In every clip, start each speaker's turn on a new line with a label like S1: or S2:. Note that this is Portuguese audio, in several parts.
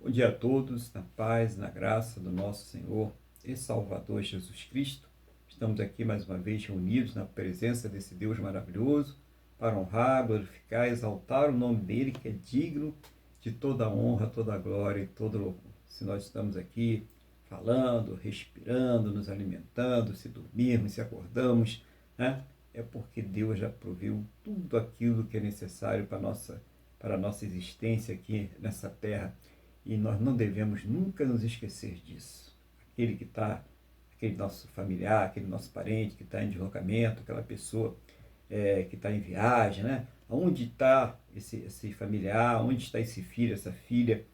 S1: Bom dia a todos, na paz, na graça do nosso Senhor e Salvador Jesus Cristo. Estamos aqui mais uma vez reunidos na presença desse Deus maravilhoso para honrar, glorificar, exaltar o nome dele, que é digno de toda a honra, toda a glória e todo louvor. Se nós estamos aqui falando, respirando, nos alimentando, se dormirmos, se acordamos, né? É porque Deus já proveu tudo aquilo que é necessário para a nossa existência aqui nessa terra. E nós não devemos nunca nos esquecer disso. Aquele nosso familiar, aquele nosso parente que está em deslocamento, aquela pessoa que está em viagem, né? Onde está esse familiar, onde está esse filho, essa filha?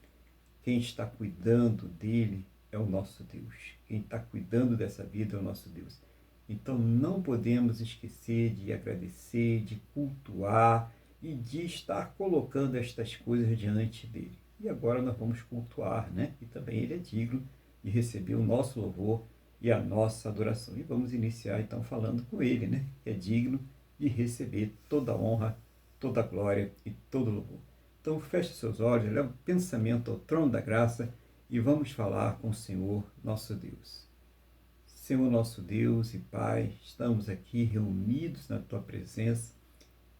S1: Quem está cuidando dele é o nosso Deus. Quem está cuidando dessa vida é o nosso Deus. Então não podemos esquecer de agradecer, de cultuar e de estar colocando estas coisas diante dele. E agora nós vamos cultuar, né? E também ele é digno de receber o nosso louvor e a nossa adoração. E vamos iniciar então falando com ele, né? Que é digno de receber toda a honra, toda a glória e todo o louvor. Então feche seus olhos, leve o pensamento ao trono da graça e vamos falar com o Senhor nosso Deus. Senhor nosso Deus e Pai, estamos aqui reunidos na Tua presença,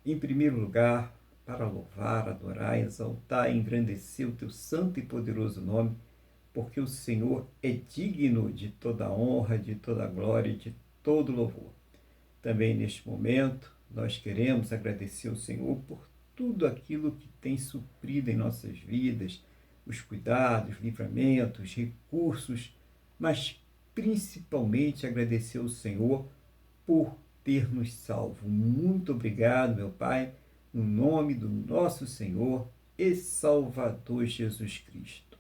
S1: em primeiro lugar, para louvar, adorar, exaltar e engrandecer o Teu santo e poderoso nome, porque o Senhor é digno de toda a honra, de toda a glória e de todo louvor. Também neste momento, nós queremos agradecer ao Senhor por tudo aquilo que tem suprido em nossas vidas, os cuidados, livramentos, recursos, mas principalmente agradecer ao Senhor por ter nos salvo. Muito obrigado, meu Pai, no nome do nosso Senhor e Salvador Jesus Cristo.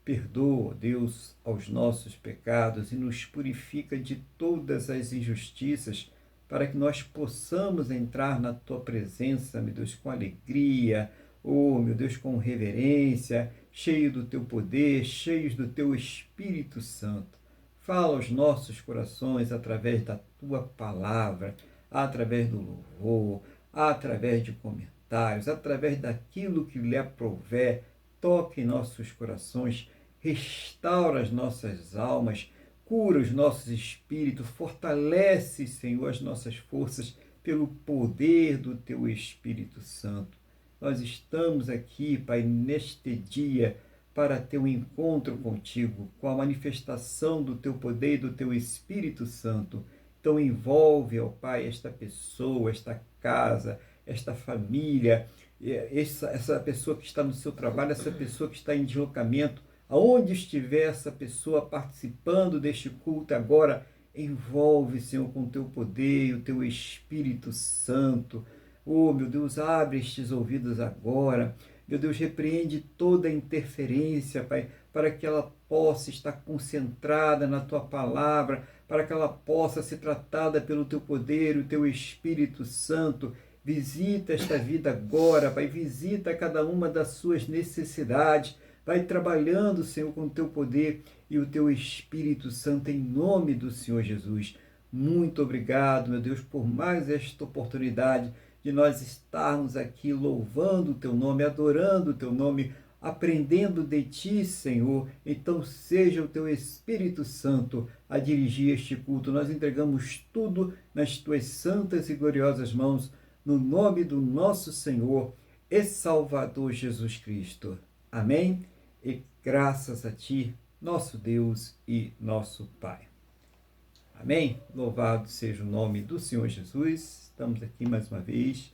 S1: Perdoa, Deus, aos nossos pecados e nos purifica de todas as injustiças, para que nós possamos entrar na Tua presença, meu Deus, com alegria, meu Deus, com reverência, cheio do Teu poder, cheios do Teu Espírito Santo. Fala aos nossos corações através da Tua palavra, através do louvor, através de comentários, através daquilo que lhe aprouver. Toque em nossos corações, restaura as nossas almas, cura os nossos espíritos, fortalece, Senhor, as nossas forças pelo poder do Teu Espírito Santo. Nós estamos aqui, Pai, neste dia, para ter um encontro contigo, com a manifestação do Teu poder e do Teu Espírito Santo. Então envolve, ó Pai, esta pessoa, esta casa, esta família, essa pessoa que está no seu trabalho, essa pessoa que está em deslocamento, aonde estiver essa pessoa participando deste culto agora, envolve, Senhor, com o Teu poder e o Teu Espírito Santo. Oh, meu Deus, abre estes ouvidos agora. Meu Deus, repreende toda interferência, Pai, para que ela possa estar concentrada na Tua palavra, para que ela possa ser tratada pelo Teu poder, o Teu Espírito Santo. Visita esta vida agora, Pai, visita cada uma das suas necessidades. Vai trabalhando, Senhor, com o Teu poder e o Teu Espírito Santo, em nome do Senhor Jesus. Muito obrigado, meu Deus, por mais esta oportunidade de nós estarmos aqui louvando o Teu nome, adorando o Teu nome, aprendendo de Ti, Senhor. Então seja o Teu Espírito Santo a dirigir este culto. Nós entregamos tudo nas Tuas santas e gloriosas mãos, no nome do nosso Senhor e Salvador Jesus Cristo. Amém? E graças a Ti, nosso Deus e nosso Pai. Amém? Louvado seja o nome do Senhor Jesus. Estamos aqui mais uma vez,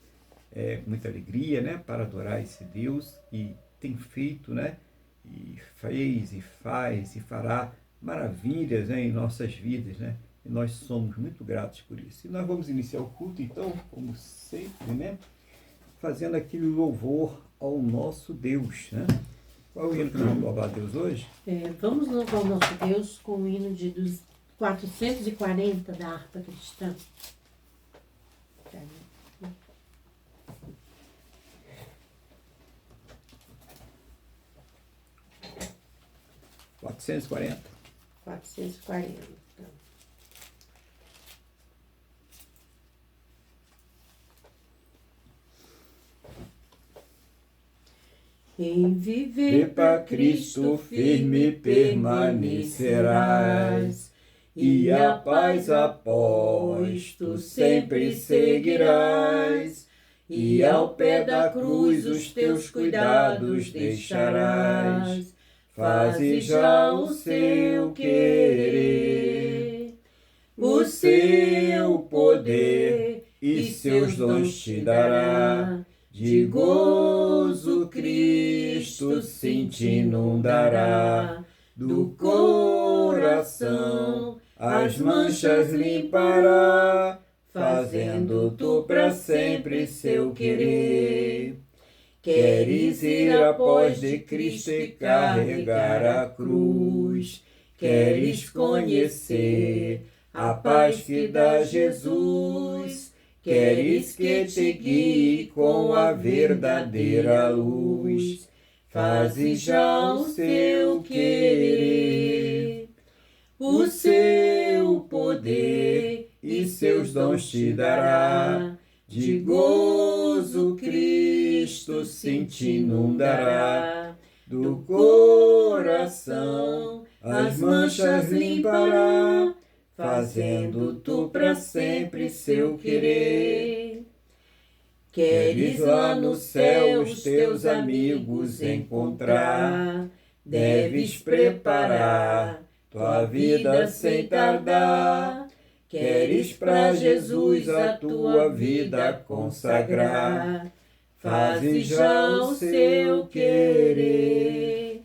S1: com muita alegria, né, para adorar esse Deus que tem feito, né, e fez, e faz, e fará maravilhas, né, em nossas vidas, né? E nós somos muito gratos por isso. E nós vamos iniciar o culto, então, como sempre, né, fazendo aquele louvor ao nosso Deus, né? Qual é o hino que nós vamos louvar a Deus hoje?
S2: Vamos louvar o nosso Deus com o hino dos 440 da harpa cristã.
S1: 440.
S2: 440. Em viver para Cristo firme permanecerás, e a paz após tu sempre seguirás, e ao pé da cruz os teus cuidados deixarás. Faze já o seu querer, o seu poder e seus dons te dará. De gozo Cristo sim te inundará, do coração as manchas limpará, fazendo tu para sempre seu querer. Queres ir após de Cristo e carregar a cruz, queres conhecer a paz que dá Jesus, queres que te guie com a verdadeira luz. Faze já o seu querer, o seu poder e seus dons te dará. De gozo Cristo sim te inundará, do coração as manchas limpará, fazendo tu para sempre seu querer. Queres lá no céu os teus amigos encontrar, deves preparar tua vida sem tardar. Queres para Jesus a tua vida consagrar, faze já o seu querer,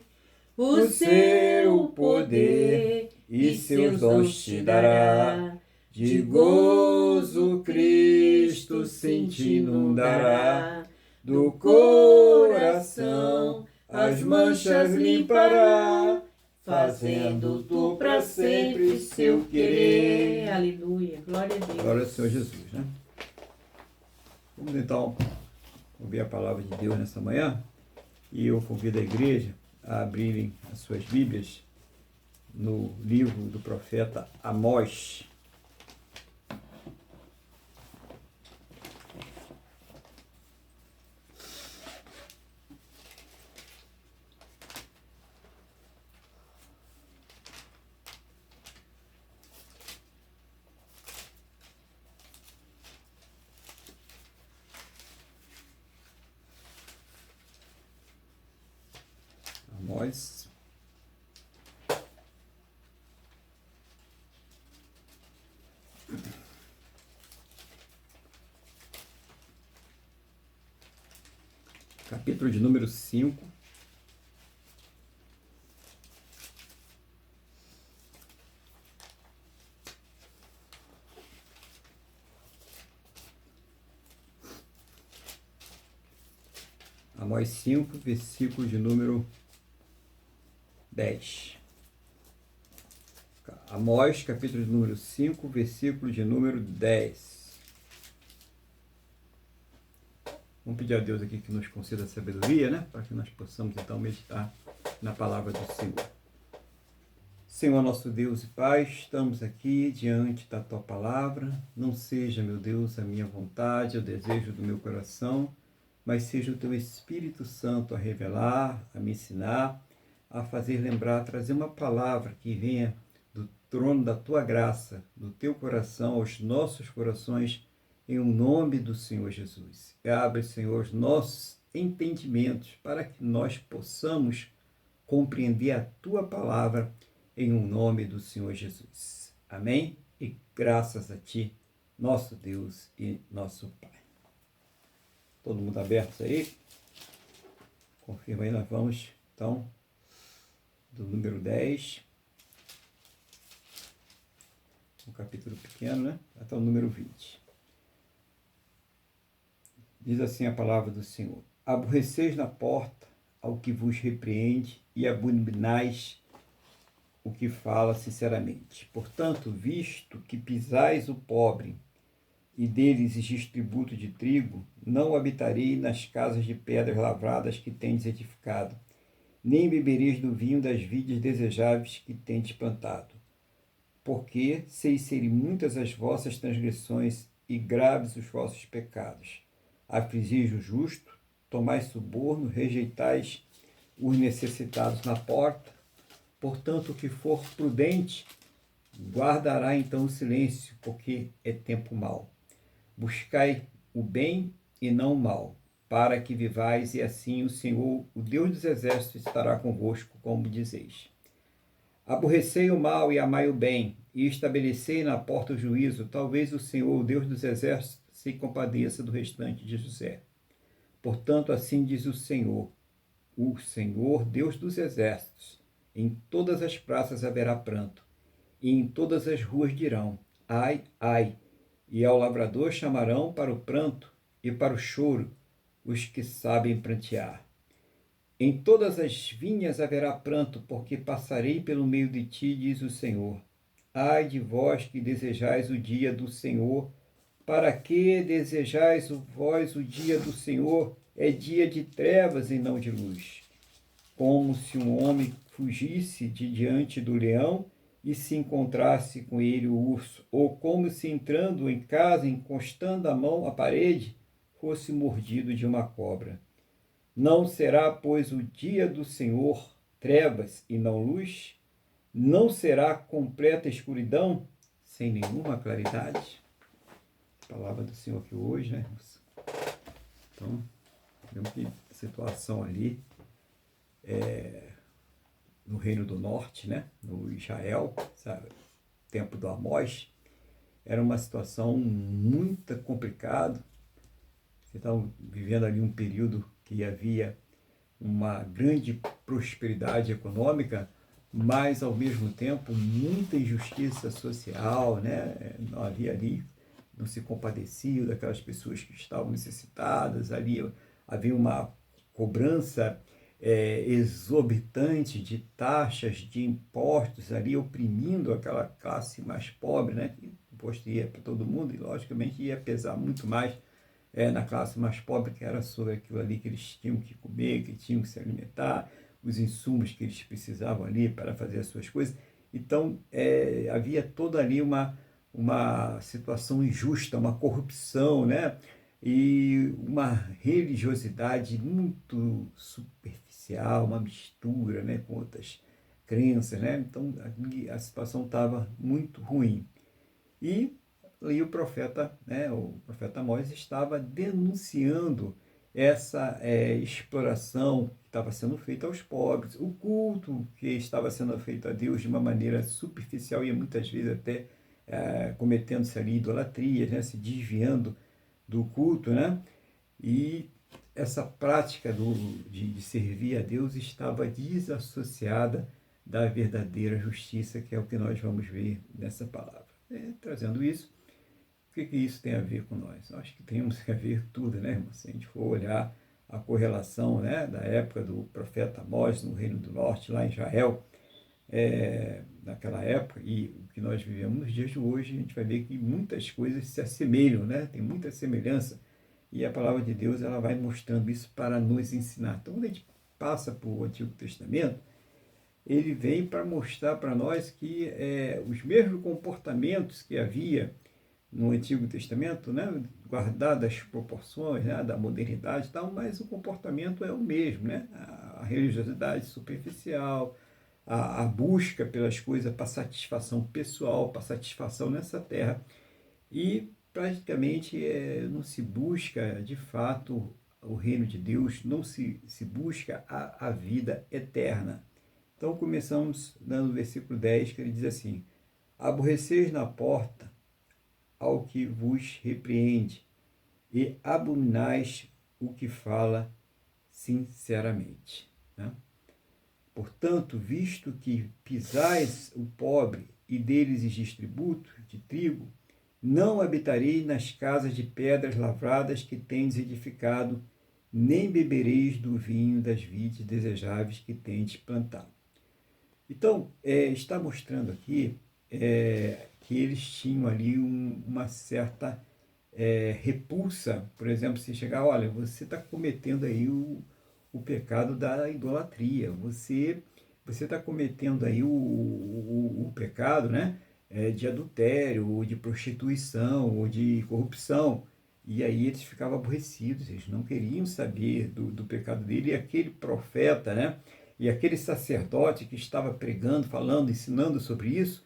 S2: o seu poder e seus dons te dará. De gozo Cristo sim te inundará, do coração as manchas limpará, fazendo tu para sempre seu querer. Aleluia, glória a Deus.
S1: Glória ao Senhor Jesus, né? Vamos então ouvir a palavra de Deus nessa manhã, e eu convido a igreja a abrirem as suas Bíblias no livro do profeta Amós. Amós, capítulo de número 5. Amós 5, versículo de número 10. Amós, capítulo de número 5, versículo de número 10. Vamos pedir a Deus aqui que nos conceda sabedoria, né? Para que nós possamos então meditar na palavra do Senhor. Senhor, nosso Deus e Pai, estamos aqui diante da Tua palavra. Não seja, meu Deus, a minha vontade, o desejo do meu coração, mas seja o Teu Espírito Santo a revelar, a me ensinar, a fazer lembrar, a trazer uma palavra que venha do trono da Tua graça, do Teu coração aos nossos corações, em nome do Senhor Jesus. E abre, Senhor, os nossos entendimentos para que nós possamos compreender a Tua palavra em nome do Senhor Jesus. Amém? E graças a Ti, nosso Deus e nosso Pai. Todo mundo aberto aí? Confirma aí, nós vamos, então, do número 10, um capítulo pequeno, né? Até o número 20. Diz assim a palavra do Senhor: aborreceis na porta ao que vos repreende e abominais o que fala sinceramente. Portanto, visto que pisais o pobre e deles existe tributo de trigo, não habitarei nas casas de pedras lavradas que tendes edificado, nem bebereis do vinho das vides desejáveis que tendes plantado. Porque sei serem muitas as vossas transgressões e graves os vossos pecados. Afligis o justo, tomais suborno, rejeitais os necessitados na porta. Portanto, o que for prudente, guardará então o silêncio, porque é tempo mau. Buscai o bem e não o mal, para que vivais, e assim o Senhor, o Deus dos exércitos, estará convosco, como dizeis. Aborrecei o mal e amai o bem, e estabelecei na porta o juízo. Talvez o Senhor, o Deus dos exércitos, se compadeça do restante de José. Portanto, assim diz o Senhor, Deus dos exércitos: em todas as praças haverá pranto, e em todas as ruas dirão: ai, ai, e ao lavrador chamarão para o pranto e para o choro os que sabem prantear. Em todas as vinhas haverá pranto, porque passarei pelo meio de ti, diz o Senhor. Ai de vós que desejais o dia do Senhor. Para que desejais vós o dia do Senhor? É dia de trevas e não de luz. Como se um homem fugisse de diante do leão e se encontrasse com ele o urso, ou como se entrando em casa, encostando a mão à parede, fosse mordido de uma cobra. Não será, pois, o dia do Senhor trevas e não luz? Não será completa escuridão sem nenhuma claridade? Palavra do Senhor aqui hoje, né? Então, vemos que a situação ali no Reino do Norte, né? No Israel, sabe? Tempo do Amós, era uma situação muito complicada. Você estava vivendo ali um período que havia uma grande prosperidade econômica, mas ao mesmo tempo muita injustiça social, né? Não havia ali, não se compadecia daquelas pessoas que estavam necessitadas, ali havia uma cobrança exorbitante de taxas, de impostos, ali oprimindo aquela classe mais pobre, né? O imposto ia para todo mundo e logicamente ia pesar muito mais na classe mais pobre, que era sobre aquilo ali que eles tinham que comer, que tinham que se alimentar, os insumos que eles precisavam ali para fazer as suas coisas. Então, havia toda ali uma situação injusta, uma corrupção, né? E uma religiosidade muito superficial, uma mistura, né, com outras crenças, né? Então, a situação estava muito ruim. E o profeta Amós estava denunciando essa exploração que estava sendo feita aos pobres, o culto que estava sendo feito a Deus de uma maneira superficial e muitas vezes até cometendo-se ali idolatrias, né, se desviando do culto, né? E essa prática de servir a Deus estava desassociada da verdadeira justiça, que é o que nós vamos ver nessa palavra. Trazendo isso, o que isso tem a ver com nós? Acho que temos a ver tudo, né, irmão? Se a gente for olhar a correlação, né, da época do profeta Amós no Reino do Norte, lá em Israel, naquela época, e o que nós vivemos nos dias de hoje, a gente vai ver que muitas coisas se assemelham, né? Tem muita semelhança, e a palavra de Deus ela vai mostrando isso para nos ensinar. Então, quando a gente passa por o Antigo Testamento, ele vem para mostrar para nós que os mesmos comportamentos que havia no Antigo Testamento, né, guardadas as proporções, né, da modernidade e tal, mas o comportamento é o mesmo, né? A religiosidade superficial, a busca pelas coisas para satisfação pessoal, para satisfação nessa terra, e praticamente não se busca de fato o reino de Deus, não se busca a vida eterna. Então começamos dando o versículo 10, que ele diz assim: aborreceis na porta ao que vos repreende, e abominais o que fala sinceramente. Né? Portanto, visto que pisais o pobre e deles exigis tributo de trigo, não habitarei nas casas de pedras lavradas que tendes edificado, nem bebereis do vinho das vides desejáveis que tendes plantado. Então, está mostrando aqui que eles tinham ali uma certa repulsa. Por exemplo, se chegar, olha, você está cometendo aí o pecado da idolatria, você está cometendo aí o pecado, né, de adultério, ou de prostituição, ou de corrupção. E aí eles ficavam aborrecidos, eles não queriam saber do pecado dele. E aquele profeta, né? E aquele sacerdote que estava pregando, falando, ensinando sobre isso,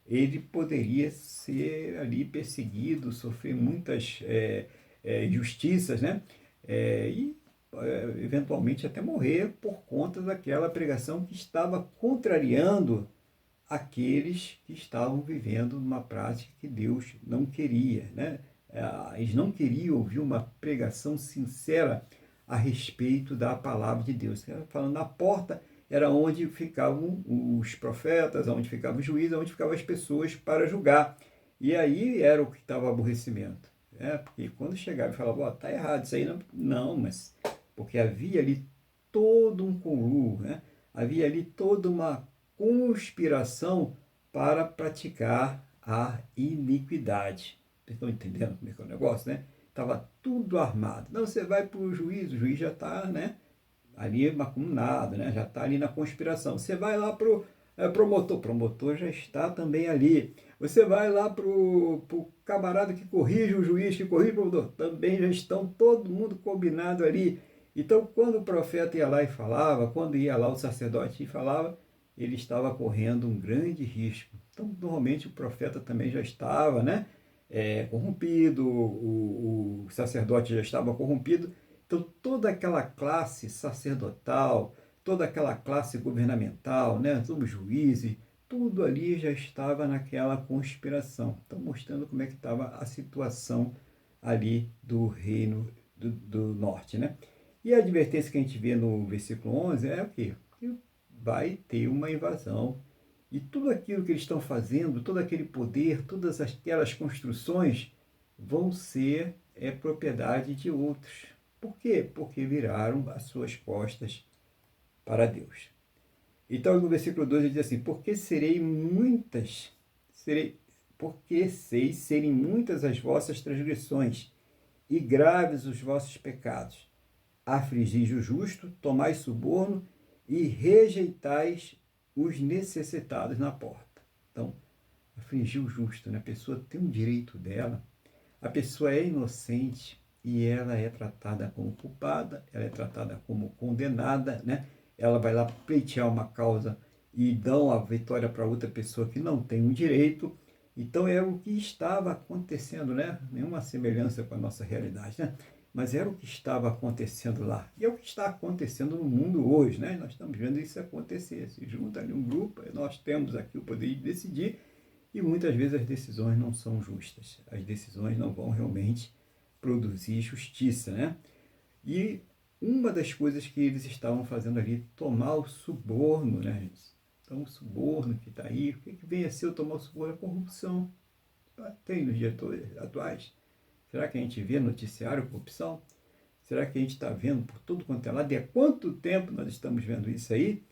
S1: ele poderia ser ali perseguido, sofrer muitas injustiças, né? Eventualmente até morrer por conta daquela pregação que estava contrariando aqueles que estavam vivendo uma prática que Deus não queria, né? Eles não queriam ouvir uma pregação sincera a respeito da palavra de Deus. Falando, na porta era onde ficavam os profetas, onde ficava o juiz, onde ficavam as pessoas para julgar. E aí era o que estava o aborrecimento. Porque quando chegava e falava, está errado isso aí, não, mas porque havia ali todo um conluio, né? Havia ali toda uma conspiração para praticar a iniquidade. Vocês estão entendendo como é que é o negócio, né? Estava tudo armado. Não, você vai para o juiz já está, né, ali macumunado, né? Já está ali na conspiração. Você vai lá para o promotor já está também ali. Você vai lá para o camarada que corrige o juiz, que corrige o promotor, também já estão todo mundo combinado ali. Então, quando o profeta ia lá e falava, quando ia lá o sacerdote e falava, ele estava correndo um grande risco. Então, normalmente o profeta também já estava, né, corrompido, o sacerdote já estava corrompido. Então, toda aquela classe sacerdotal, toda aquela classe governamental, né, os juízes, tudo ali já estava naquela conspiração. Então, mostrando como é que estava a situação ali do reino do norte, né? E a advertência que a gente vê no versículo 11 é o quê? Que vai ter uma invasão. E tudo aquilo que eles estão fazendo, todo aquele poder, todas aquelas construções vão ser propriedade de outros. Por quê? Porque viraram as suas costas para Deus. Então, no versículo 2 ele diz assim, porque sei serem muitas as vossas transgressões e graves os vossos pecados. Afligis o justo, tomais suborno e rejeitais os necessitados na porta. Então, afligir o justo, né? A pessoa tem um direito dela, a pessoa é inocente e ela é tratada como culpada, ela é tratada como condenada, né? Ela vai lá pleitear uma causa e dão a vitória para outra pessoa que não tem um direito. Então, é o que estava acontecendo, né? Nenhuma semelhança com a nossa realidade, né? Mas era o que estava acontecendo lá. E é o que está acontecendo no mundo hoje, né? Nós estamos vendo isso acontecer. Se junta ali um grupo, nós temos aqui o poder de decidir, e muitas vezes as decisões não são justas. As decisões não vão realmente produzir justiça, né? E uma das coisas que eles estavam fazendo ali, tomar o suborno, né, gente? Então, o suborno que está aí, o que vem a ser o tomar o suborno? A corrupção. Tem nos dias atuais. Será que a gente vê noticiário corrupção? Será que a gente está vendo por tudo quanto é lado? E há quanto tempo nós estamos vendo isso aí?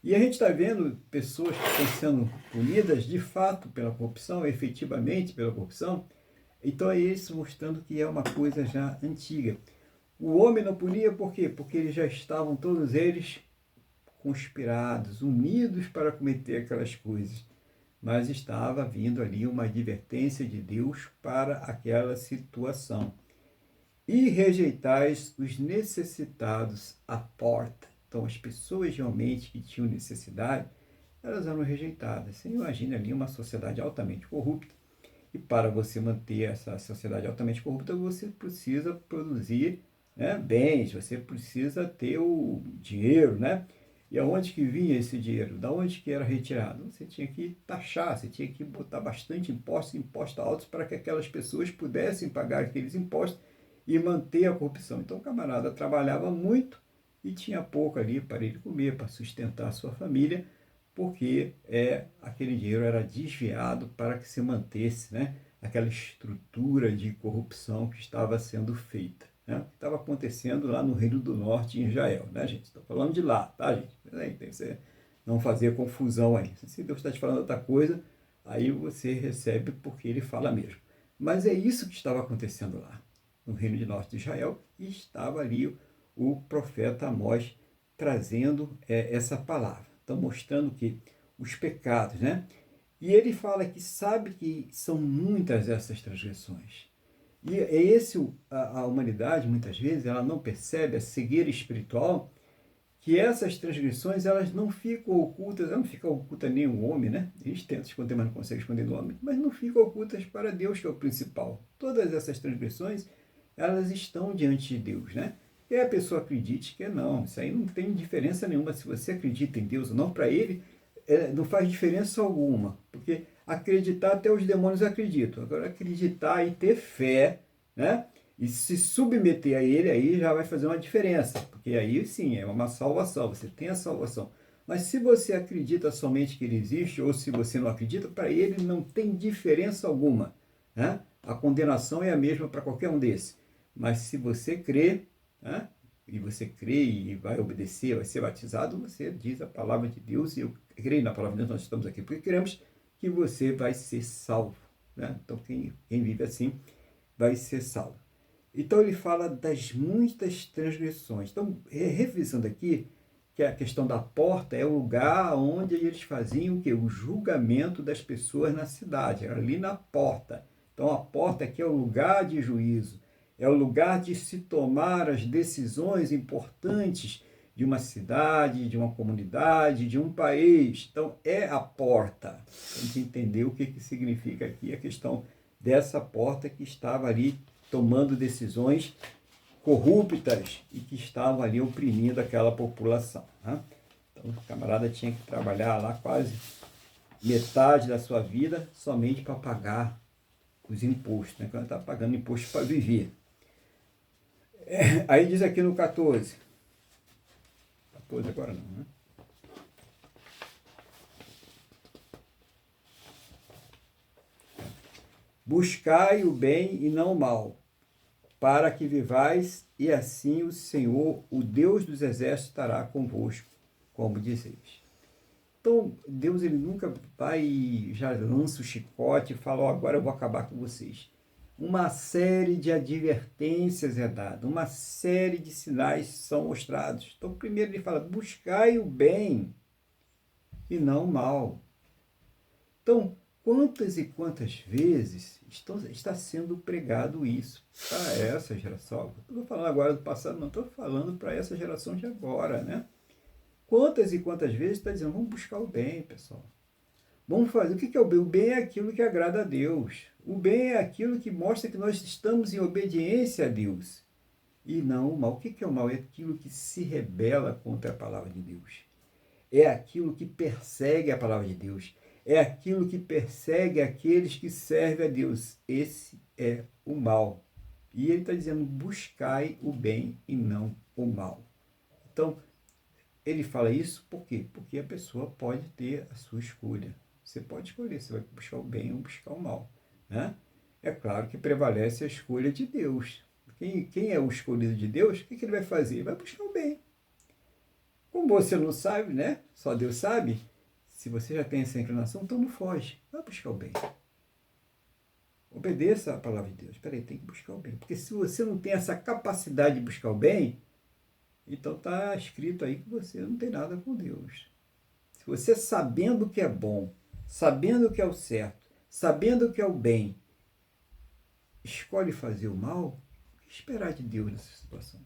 S1: E a gente está vendo pessoas que estão sendo punidas de fato pela corrupção, efetivamente pela corrupção. Então é isso mostrando que é uma coisa já antiga. O homem não punia por quê? Porque eles já estavam todos eles conspirados, unidos para cometer aquelas coisas. Mas estava vindo ali uma advertência de Deus para aquela situação. E rejeitais os necessitados à porta. Então, as pessoas realmente que tinham necessidade, elas eram rejeitadas. Você imagina ali uma sociedade altamente corrupta. E para você manter essa sociedade altamente corrupta, você precisa produzir, né, bens, você precisa ter o dinheiro, né? E aonde que vinha esse dinheiro? Da onde que era retirado? Você tinha que taxar, você tinha que botar bastante impostos altos para que aquelas pessoas pudessem pagar aqueles impostos e manter a corrupção. Então o camarada trabalhava muito e tinha pouco ali para ele comer, para sustentar a sua família, porque aquele dinheiro era desviado para que se mantesse, né, aquela estrutura de corrupção que estava sendo feita. Né? O que estava acontecendo lá no Reino do Norte, em Israel, né, gente? Estou falando de lá, tá, gente? Tem que você não fazer confusão aí. Se Deus está te falando outra coisa, aí você recebe porque ele fala mesmo. Mas é isso que estava acontecendo lá, no Reino do Norte de Israel, e estava ali o profeta Amós trazendo essa palavra. Então, mostrando que os pecados, né? E ele fala que sabe que são muitas essas transgressões. E é esse a humanidade, muitas vezes, ela não percebe a cegueira espiritual, que essas transgressões, elas não ficam ocultas, não fica oculta nem o homem, né? A gente tenta esconder, mas não consegue esconder do homem, mas não ficam ocultas para Deus, que é o principal. Todas essas transgressões, elas estão diante de Deus, né? E a pessoa acredite que não, isso aí não tem diferença nenhuma, se você acredita em Deus ou não, para ele não faz diferença alguma, porque acreditar até os demônios acreditam, agora acreditar e ter fé, né? E se submeter a ele, aí já vai fazer uma diferença, porque aí sim, é uma salvação, você tem a salvação. Mas se você acredita somente que ele existe, ou se você não acredita, para ele não tem diferença alguma, né? A condenação é a mesma para qualquer um desses. Mas se você crê, né? E você crê e vai obedecer, vai ser batizado, você diz a palavra de Deus, e eu creio na palavra de Deus, nós estamos aqui porque cremos que você vai ser salvo, né? Então quem vive assim vai ser salvo. Então ele fala das muitas transgressões. Então, revisando aqui, que a questão da porta é o lugar onde eles faziam o quê? O julgamento das pessoas na cidade, era ali na porta. Então a porta aqui é o lugar de juízo, é o lugar de se tomar as decisões importantes de uma cidade, de uma comunidade, de um país. Então é a porta. Tem que entender o que significa aqui a questão dessa porta que estava ali tomando decisões corruptas e que estavam ali oprimindo aquela população, né? Então o camarada tinha que trabalhar lá quase metade da sua vida somente para pagar os impostos, né? Quando está pagando imposto para viver. Aí diz aqui no 14 agora não, né? Buscai o bem e não o mal, para que vivais, e assim o Senhor, o Deus dos exércitos, estará convosco, como dizeis. Então, Deus ele nunca vai, já lança o chicote e fala, agora eu vou acabar com vocês. Uma série de advertências é dada, uma série de sinais são mostrados. Então, primeiro ele fala, buscai o bem e não o mal. Então, quantas e quantas vezes está sendo pregado isso para essa geração? Não estou falando agora do passado, não estou falando para essa geração de agora, né? Quantas e quantas vezes está dizendo, vamos buscar o bem, pessoal. Vamos fazer, o que é o bem? O bem é aquilo que agrada a Deus. O bem é aquilo que mostra que nós estamos em obediência a Deus. E não o mal. O que é o mal? É aquilo que se rebela contra a palavra de Deus. É aquilo que persegue a palavra de Deus. É aquilo que persegue aqueles que servem a Deus. Esse é o mal. E ele está dizendo, buscai o bem e não o mal. Então, ele fala isso por quê? Porque a pessoa pode ter a sua escolha. Você pode escolher se vai buscar o bem ou buscar o mal, né? É claro que prevalece a escolha de Deus. Quem é o escolhido de Deus, o que ele vai fazer? Ele vai buscar o bem. Como você não sabe, né? Só Deus sabe. Se você já tem essa inclinação, então não foge. Vai buscar o bem. Obedeça a palavra de Deus. Espera aí, tem que buscar o bem. Porque se você não tem essa capacidade de buscar o bem, então está escrito aí que você não tem nada com Deus. Se você sabendo o que é bom, sabendo o que é o certo, sabendo o que é o bem, escolhe fazer o mal, o que esperar de Deus nessa situação?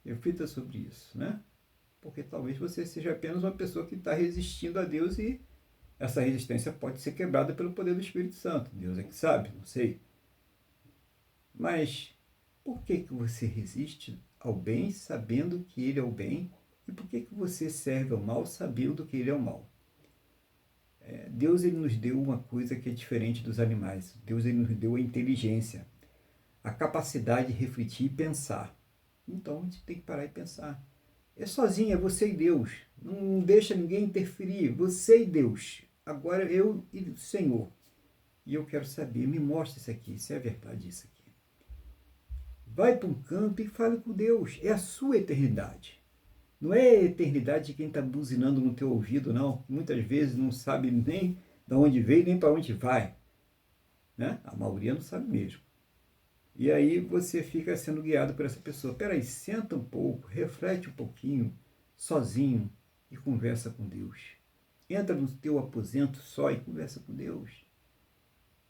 S1: Reflita sobre isso, né? Porque talvez você seja apenas uma pessoa que está resistindo a Deus e essa resistência pode ser quebrada pelo poder do Espírito Santo. Deus é que sabe, não sei. Mas por que você resiste ao bem sabendo que ele é o bem? E por que você serve ao mal sabendo que ele é o mal? Deus ele nos deu uma coisa que é diferente dos animais. Deus ele nos deu a inteligência, a capacidade de refletir e pensar. Então a gente tem que parar e pensar. É sozinho, é você e Deus. Não deixa ninguém interferir. Você e Deus. Agora eu e o Senhor. E eu quero saber, me mostra isso aqui, se é verdade isso aqui. Vai para um campo e fale com Deus. É a sua eternidade. Não é a eternidade de quem está buzinando no teu ouvido, não. Muitas vezes não sabe nem de onde veio, nem para onde vai. Né? A maioria não sabe mesmo. E aí você fica sendo guiado por essa pessoa. Peraí, senta um pouco, reflete um pouquinho, sozinho, e conversa com Deus. Entra no teu aposento só e conversa com Deus.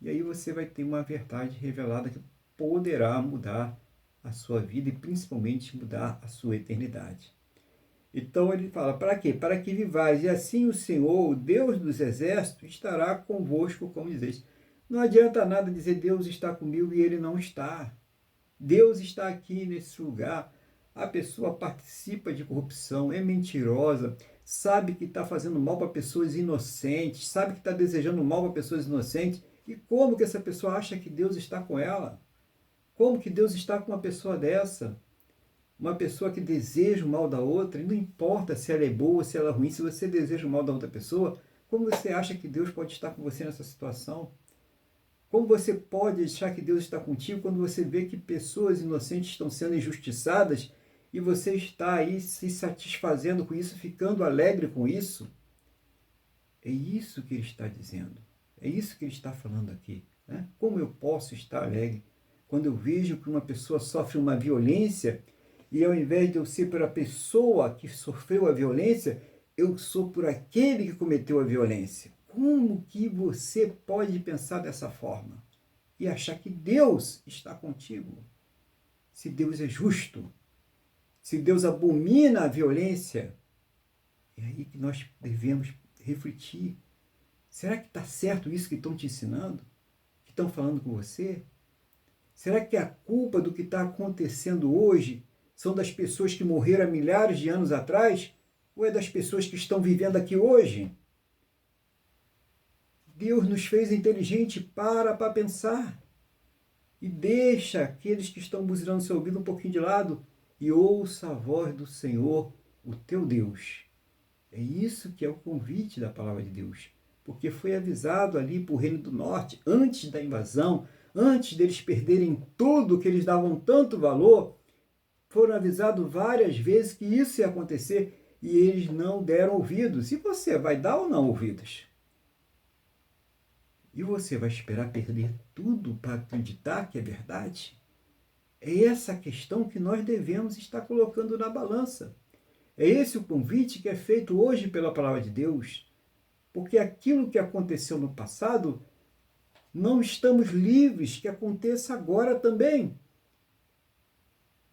S1: E aí você vai ter uma verdade revelada que poderá mudar a sua vida e principalmente mudar a sua eternidade. Então ele fala, para quê? Para que vivais, e assim o Senhor, o Deus dos exércitos, estará convosco, como dizeis. Não adianta nada dizer Deus está comigo e ele não está. Deus está aqui nesse lugar. A pessoa participa de corrupção, é mentirosa, sabe que está fazendo mal para pessoas inocentes, sabe que está desejando mal para pessoas inocentes. E como que essa pessoa acha que Deus está com ela? Como que Deus está com uma pessoa dessa? Uma pessoa que deseja o mal da outra, e não importa se ela é boa, se ela é ruim, se você deseja o mal da outra pessoa, como você acha que Deus pode estar com você nessa situação? Como você pode achar que Deus está contigo quando você vê que pessoas inocentes estão sendo injustiçadas e você está aí se satisfazendo com isso, ficando alegre com isso? É isso que ele está dizendo. É isso que ele está falando aqui. Né? Como eu posso estar alegre quando eu vejo que uma pessoa sofre uma violência e ao invés de eu ser por a pessoa que sofreu a violência, eu sou por aquele que cometeu a violência? Como que você pode pensar dessa forma e achar que Deus está contigo? Se Deus é justo, se Deus abomina a violência, é aí que nós devemos refletir. Será que está certo isso que estão te ensinando? Que estão falando com você? Será que a culpa do que está acontecendo hoje são das pessoas que morreram há milhares de anos atrás? Ou é das pessoas que estão vivendo aqui hoje? Deus nos fez inteligente para pensar. E deixa aqueles que estão buzinando seu ouvido um pouquinho de lado e ouça a voz do Senhor, o teu Deus. É isso que é o convite da palavra de Deus. Porque foi avisado ali para o Reino do Norte, antes da invasão, antes deles perderem tudo que eles davam tanto valor, foram avisados várias vezes que isso ia acontecer e eles não deram ouvidos. E você vai dar ou não ouvidos? E você vai esperar perder tudo para acreditar que é verdade? É essa a questão que nós devemos estar colocando na balança. É esse o convite que é feito hoje pela palavra de Deus. Porque aquilo que aconteceu no passado, não estamos livres que aconteça agora também.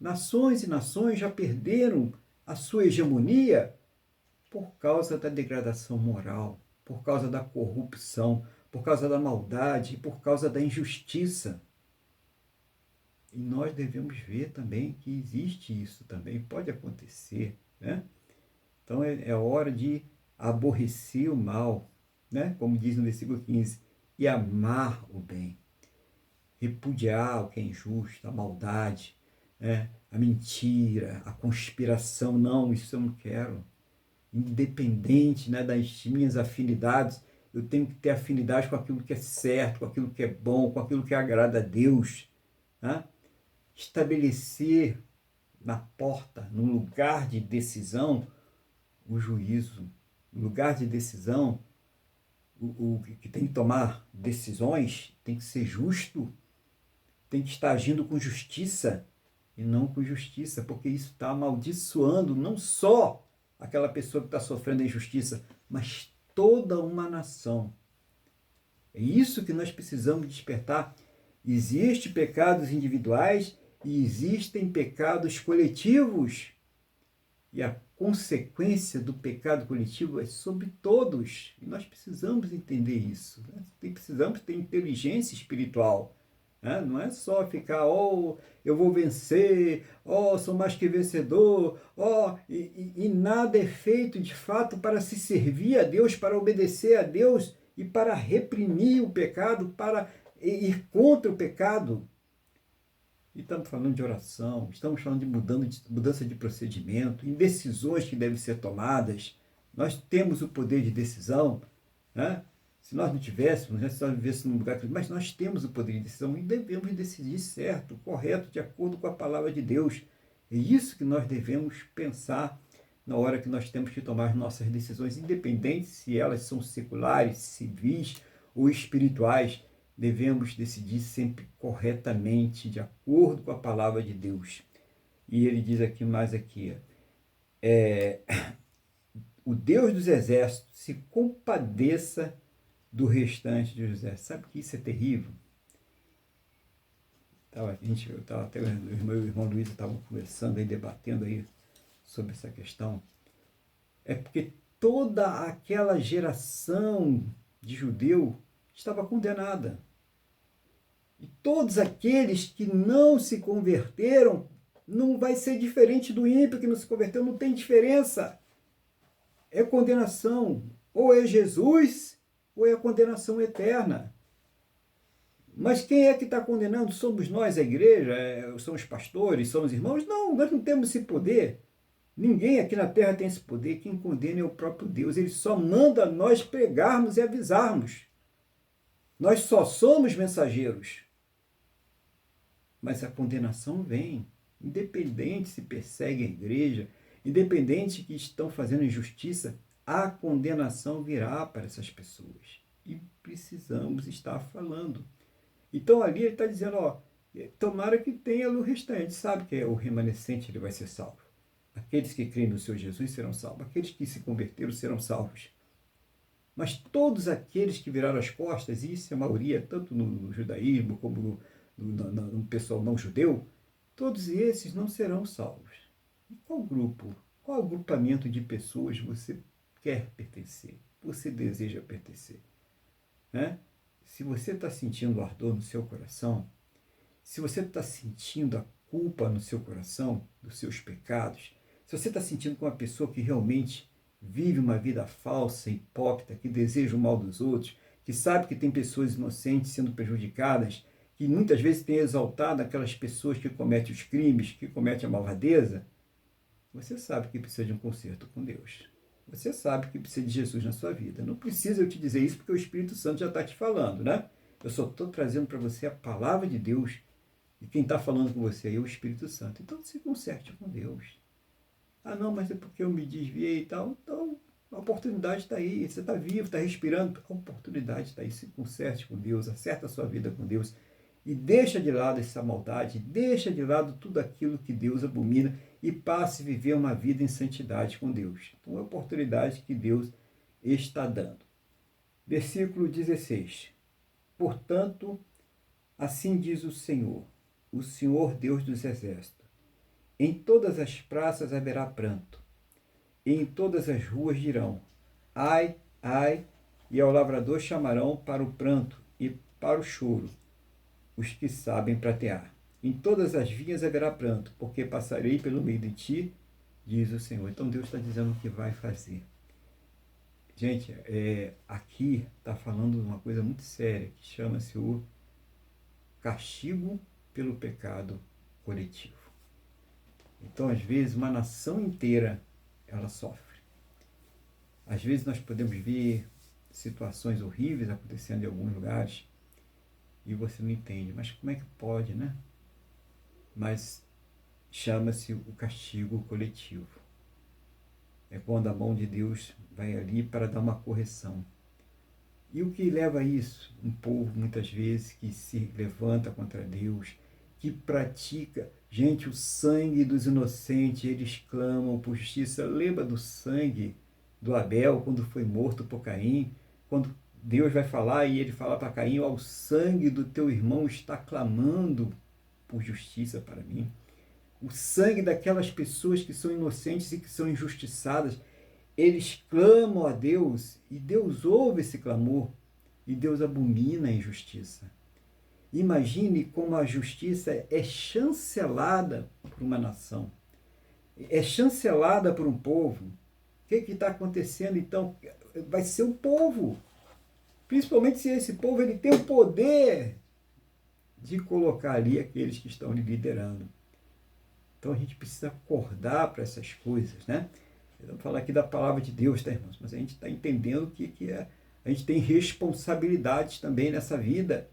S1: Nações e nações já perderam a sua hegemonia por causa da degradação moral, por causa da corrupção, por causa da maldade, por causa da injustiça. E nós devemos ver também que existe isso também, pode acontecer. Né? Então é hora de aborrecer o mal, né? Como diz no versículo 15, e amar o bem. Repudiar o que é injusto, a maldade, né? A mentira, a conspiração. Não, isso eu não quero. Independente, né, das minhas afinidades, eu tenho que ter afinidade com aquilo que é certo, com aquilo que é bom, com aquilo que agrada a Deus. Né? Estabelecer na porta, no lugar de decisão, o juízo. No lugar de decisão, o que tem que tomar decisões tem que ser justo, tem que estar agindo com justiça e não com justiça, porque isso está amaldiçoando não só aquela pessoa que está sofrendo a injustiça, mas toda uma nação. É isso que nós precisamos despertar. Existem pecados individuais e existem pecados coletivos. E a consequência do pecado coletivo é sobre todos. E nós precisamos entender isso. Né? Precisamos ter inteligência espiritual. Né? Não é só ficar, eu vou vencer, sou mais que vencedor, e nada é feito de fato para se servir a Deus, para obedecer a Deus e para reprimir o pecado, para ir contra o pecado. E estamos falando de oração, estamos falando de mudança de procedimento, em decisões que devem ser tomadas. Nós temos o poder de decisão, né? Se nós não tivéssemos, né? Se nós vivêssemos num lugar... Mas nós temos o poder de decisão e devemos decidir certo, correto, de acordo com a palavra de Deus. É isso que nós devemos pensar na hora que nós temos que tomar nossas decisões, independente se elas são seculares, civis ou espirituais. Devemos decidir sempre corretamente, de acordo com a palavra de Deus. E ele diz aqui mais aqui, o Deus dos exércitos se compadeça do restante de José. Sabe que isso é terrível? Até o meu irmão Luiz estavam conversando aí, debatendo aí sobre essa questão. É porque toda aquela geração de judeu estava condenada. E todos aqueles que não se converteram, não vai ser diferente do ímpio que não se converteu, não tem diferença. É condenação. Ou é Jesus, ou é a condenação eterna. Mas quem é que está condenando? Somos nós, a igreja? São os pastores? São os irmãos? Não, nós não temos esse poder. Ninguém aqui na terra tem esse poder. Quem condena é o próprio Deus. Ele só manda nós pregarmos e avisarmos. Nós só somos mensageiros. Mas a condenação vem. Independente se persegue a igreja, independente que estão fazendo injustiça, a condenação virá para essas pessoas. E precisamos estar falando. Então ali ele está dizendo, tomara que tenha o restante. A gente sabe que o remanescente ele vai ser salvo. Aqueles que creem no Senhor Jesus serão salvos. Aqueles que se converteram serão salvos. Mas todos aqueles que viraram as costas, e isso é a maioria, tanto no judaísmo como no pessoal não judeu, todos esses não serão salvos. E qual grupo, qual agrupamento de pessoas você quer pertencer? Você deseja pertencer? Né? Se você está sentindo o ardor no seu coração, se você está sentindo a culpa no seu coração, dos seus pecados, se você está sentindo com uma pessoa que realmente vive uma vida falsa, hipócrita, que deseja o mal dos outros, que sabe que tem pessoas inocentes sendo prejudicadas, que muitas vezes tem exaltado aquelas pessoas que cometem os crimes, que cometem a malvadeza, você sabe que precisa de um conserto com Deus. Você sabe que precisa de Jesus na sua vida. Não precisa eu te dizer isso porque o Espírito Santo já está te falando, né? Eu só estou trazendo para você a palavra de Deus e quem está falando com você aí é o Espírito Santo. Então se conserte com Deus. Ah, não, mas é porque eu me desviei e tal. Então a oportunidade está aí. Você está vivo, está respirando. A oportunidade está aí. Se conserte com Deus, acerta a sua vida com Deus e deixa de lado essa maldade, deixa de lado tudo aquilo que Deus abomina e passe a viver uma vida em santidade com Deus. Então é a oportunidade que Deus está dando. Versículo 16. Portanto, assim diz o Senhor Deus dos exércitos, em todas as praças haverá pranto, e em todas as ruas dirão, ai, ai, e ao lavrador chamarão para o pranto e para o choro, os que sabem pratear. Em todas as vinhas haverá pranto, porque passarei pelo meio de ti, diz o Senhor. Então Deus está dizendo o que vai fazer. Gente, aqui está falando de uma coisa muito séria, que chama-se o castigo pelo pecado coletivo. Então, às vezes, uma nação inteira, ela sofre. Às vezes nós podemos ver situações horríveis acontecendo em alguns lugares, e você não entende, mas como é que pode, né? Mas chama-se o castigo coletivo. É quando a mão de Deus vai ali para dar uma correção. E o que leva a isso? Um povo, muitas vezes, que se levanta contra Deus, que pratica... Gente, o sangue dos inocentes, eles clamam por justiça. Lembra do sangue do Abel, quando foi morto por Caim? Quando Deus vai falar e ele fala para Caim, o sangue do teu irmão está clamando por justiça para mim. O sangue daquelas pessoas que são inocentes e que são injustiçadas, eles clamam a Deus e Deus ouve esse clamor e Deus abomina a injustiça. Imagine como a justiça é chancelada por uma nação, é chancelada por um povo. O que está acontecendo então? Vai ser o povo, principalmente se esse povo ele tem o poder de colocar ali aqueles que estão lhe liderando. Então a gente precisa acordar para essas coisas, né? Vamos falar aqui da palavra de Deus, tá, irmãos? Mas a gente está entendendo que a gente tem responsabilidades também nessa vida.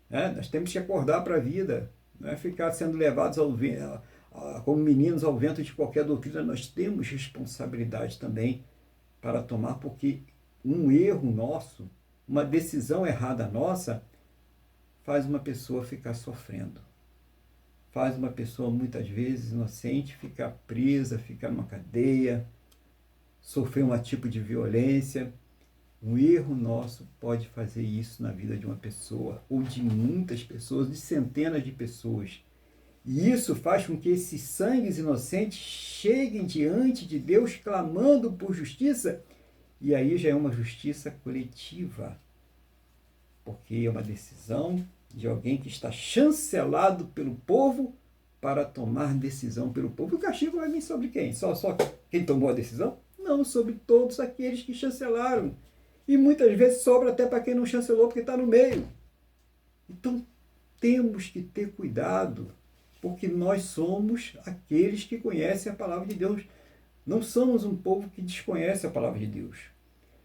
S1: Né? Nós temos que acordar para a vida, não é ficar sendo levados ao vento, como meninos ao vento de qualquer doutrina. Nós temos responsabilidade também para tomar, porque um erro nosso, uma decisão errada nossa, faz uma pessoa ficar sofrendo. Faz uma pessoa, muitas vezes, inocente, ficar presa, ficar numa cadeia, sofrer um tipo de violência. Um erro nosso pode fazer isso na vida de uma pessoa, ou de muitas pessoas, de centenas de pessoas. E isso faz com que esses sangues inocentes cheguem diante de Deus clamando por justiça, e aí já é uma justiça coletiva, porque é uma decisão de alguém que está chancelado pelo povo para tomar decisão pelo povo. O castigo vai vir sobre quem? Só quem tomou a decisão? Não, sobre todos aqueles que chancelaram. E muitas vezes sobra até para quem não chancelou, porque está no meio. Então, temos que ter cuidado, porque nós somos aqueles que conhecem a palavra de Deus. Não somos um povo que desconhece a palavra de Deus.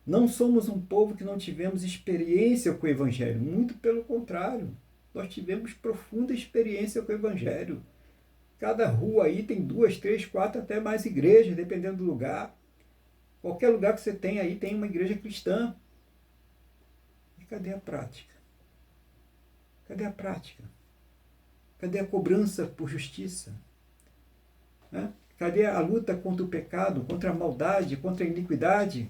S1: Não somos um povo que não tivemos experiência com o Evangelho. Muito pelo contrário. Nós tivemos profunda experiência com o Evangelho. Cada rua aí tem 2, 3, 4, até mais igrejas, dependendo do lugar. Qualquer lugar que você tem aí tem uma igreja cristã. E cadê a prática? Cadê a prática? Cadê a cobrança por justiça? Né? Cadê a luta contra o pecado, contra a maldade, contra a iniquidade?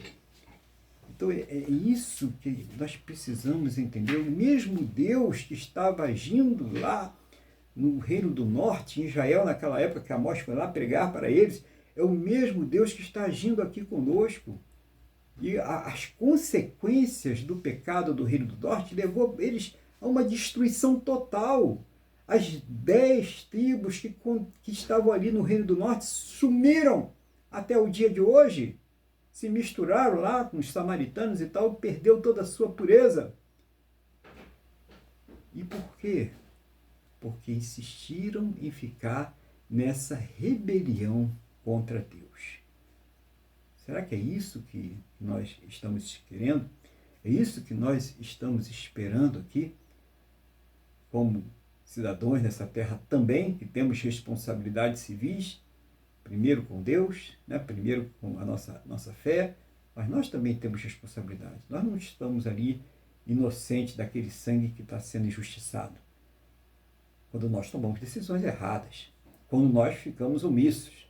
S1: Então é isso que nós precisamos entender. O mesmo Deus que estava agindo lá no Reino do Norte, em Israel, naquela época que Amós foi lá pregar para eles, é o mesmo Deus que está agindo aqui conosco. E as consequências do pecado do Reino do Norte levou eles a uma destruição total. As 10 tribos que estavam ali no Reino do Norte sumiram até o dia de hoje. Se misturaram lá com os samaritanos e tal, perdeu toda a sua pureza. E por quê? Porque insistiram em ficar nessa rebelião contra Deus. Será que é isso que nós estamos querendo? É isso que nós estamos esperando aqui? Como cidadãos nessa terra também, que temos responsabilidades civis, primeiro com Deus, né? Primeiro com a nossa fé, mas nós também temos responsabilidade. Nós não estamos ali inocentes daquele sangue que está sendo injustiçado. Quando nós tomamos decisões erradas, quando nós ficamos omissos.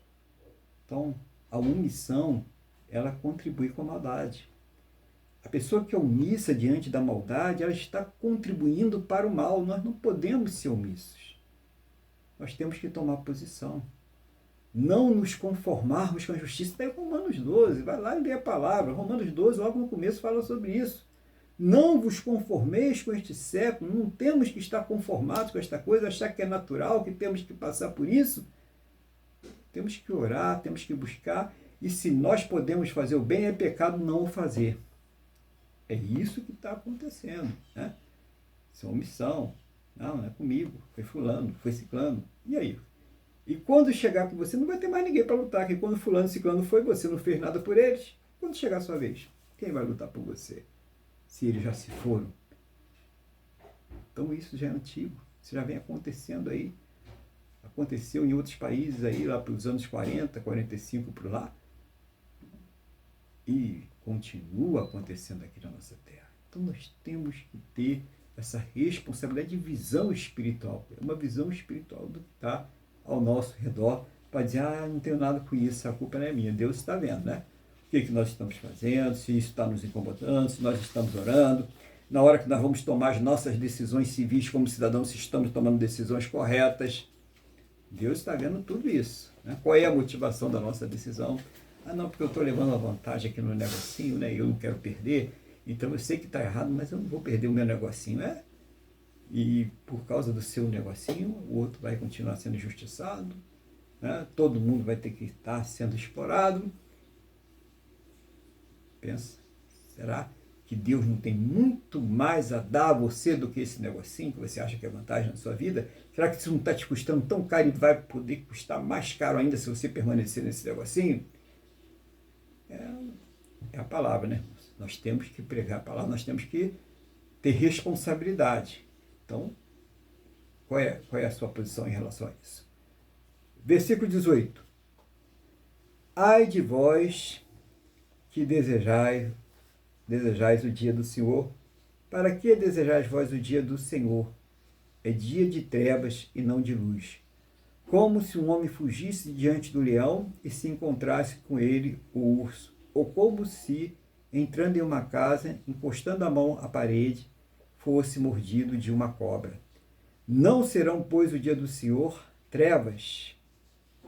S1: Então, a omissão, ela contribui com a maldade. A pessoa que é omissa diante da maldade, ela está contribuindo para o mal. Nós não podemos ser omissos. Nós temos que tomar posição. Não nos conformarmos com a justiça. Está em Romanos 12, vai lá e lê a palavra. Romanos 12, logo no começo, fala sobre isso. Não vos conformeis com este século. Não temos que estar conformados com esta coisa, achar que é natural, que temos que passar por isso. Temos que orar, temos que buscar. E se nós podemos fazer o bem, é pecado não o fazer. É isso que está acontecendo. Né? Isso é omissão. Não é comigo. Foi fulano, foi ciclano. E aí? E quando chegar com você, não vai ter mais ninguém para lutar. Porque quando fulano, ciclano foi, você não fez nada por eles. Quando chegar a sua vez, quem vai lutar por você? Se eles já se foram. Então isso já é antigo. Isso já vem acontecendo aí. Aconteceu em outros países aí, lá para os anos 40, 45 por lá. E continua acontecendo aqui na nossa terra. Então nós temos que ter essa responsabilidade de visão espiritual. É uma visão espiritual do que está ao nosso redor, para dizer, não tenho nada com isso, a culpa não é minha. Deus está vendo, né? O que nós estamos fazendo, se isso está nos incomodando, se nós estamos orando, na hora que nós vamos tomar as nossas decisões civis como cidadãos, se estamos tomando decisões corretas. Deus está vendo tudo isso. Né? Qual é a motivação da nossa decisão? Não, porque eu estou levando a vantagem aqui no negocinho, né? Eu não quero perder, então eu sei que está errado, mas eu não vou perder o meu negocinho, né? E por causa do seu negocinho, o outro vai continuar sendo injustiçado, né? Todo mundo vai ter que estar sendo explorado. Pensa, será que Deus não tem muito mais a dar a você do que esse negocinho que você acha que é vantagem na sua vida? Será que isso não está te custando tão caro e vai poder custar mais caro ainda se você permanecer nesse negocinho? É a palavra, né? Nós temos que pregar a palavra, nós temos que ter responsabilidade. Então, qual é a sua posição em relação a isso? Versículo 18. Ai de vós que desejais o dia do Senhor. Para que desejais vós o dia do Senhor? É dia de trevas e não de luz. Como se um homem fugisse diante do leão e se encontrasse com ele o urso. Ou como se entrando em uma casa, encostando a mão à parede, fosse mordido de uma cobra. Não serão, pois, o dia do Senhor trevas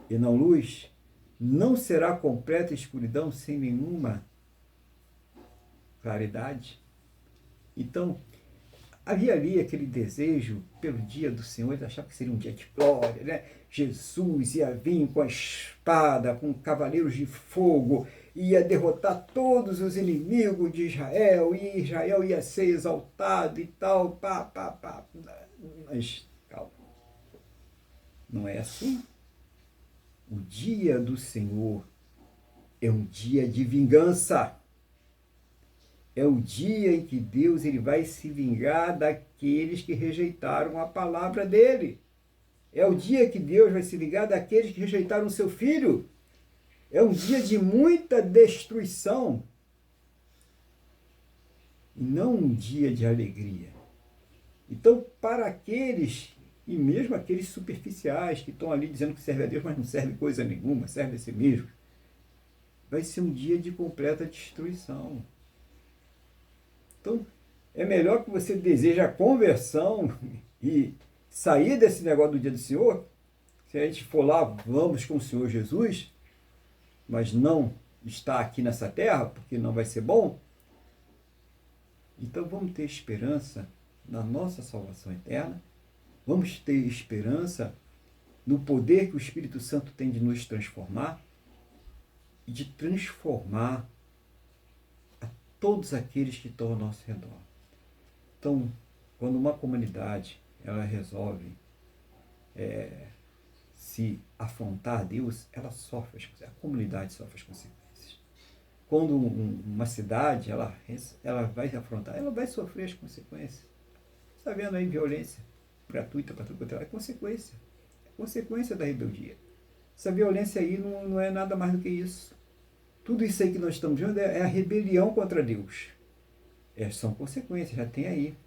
S1: e não luz? Não será completa escuridão sem nenhuma claridade? Então, havia ali aquele desejo pelo dia do Senhor, ele achava que seria um dia de glória, né? Jesus ia vir com a espada, com cavaleiros de fogo, ia derrotar todos os inimigos de Israel, e Israel ia ser exaltado e tal, Mas, calma, não é assim. O dia do Senhor é um dia de vingança. É o dia em que Deus ele vai se vingar daqueles que rejeitaram a palavra dele. É o dia que Deus vai se vingar daqueles que rejeitaram o seu filho. É um dia de muita destruição. E não um dia de alegria. Então, para aqueles, e mesmo aqueles superficiais que estão ali dizendo que serve a Deus, mas não serve coisa nenhuma, serve a si mesmo, vai ser um dia de completa destruição. Então, é melhor que você deseje a conversão e sair desse negócio do dia do Senhor. Se a gente for lá, vamos com o Senhor Jesus, mas não está aqui nessa terra, porque não vai ser bom. Então, vamos ter esperança na nossa salvação eterna. Vamos ter esperança no poder que o Espírito Santo tem de nos transformar e de transformar todos aqueles que estão ao nosso redor. Então, quando uma comunidade ela resolve se afrontar a Deus, ela sofre as consequências, a comunidade sofre as consequências. Quando uma cidade ela vai se afrontar, ela vai sofrer as consequências. Está vendo aí violência gratuita para tudo quanto é consequência. É consequência da rebeldia. Essa violência aí não é nada mais do que isso. Tudo isso aí que nós estamos vendo é a rebelião contra Deus. São consequências, já tem aí.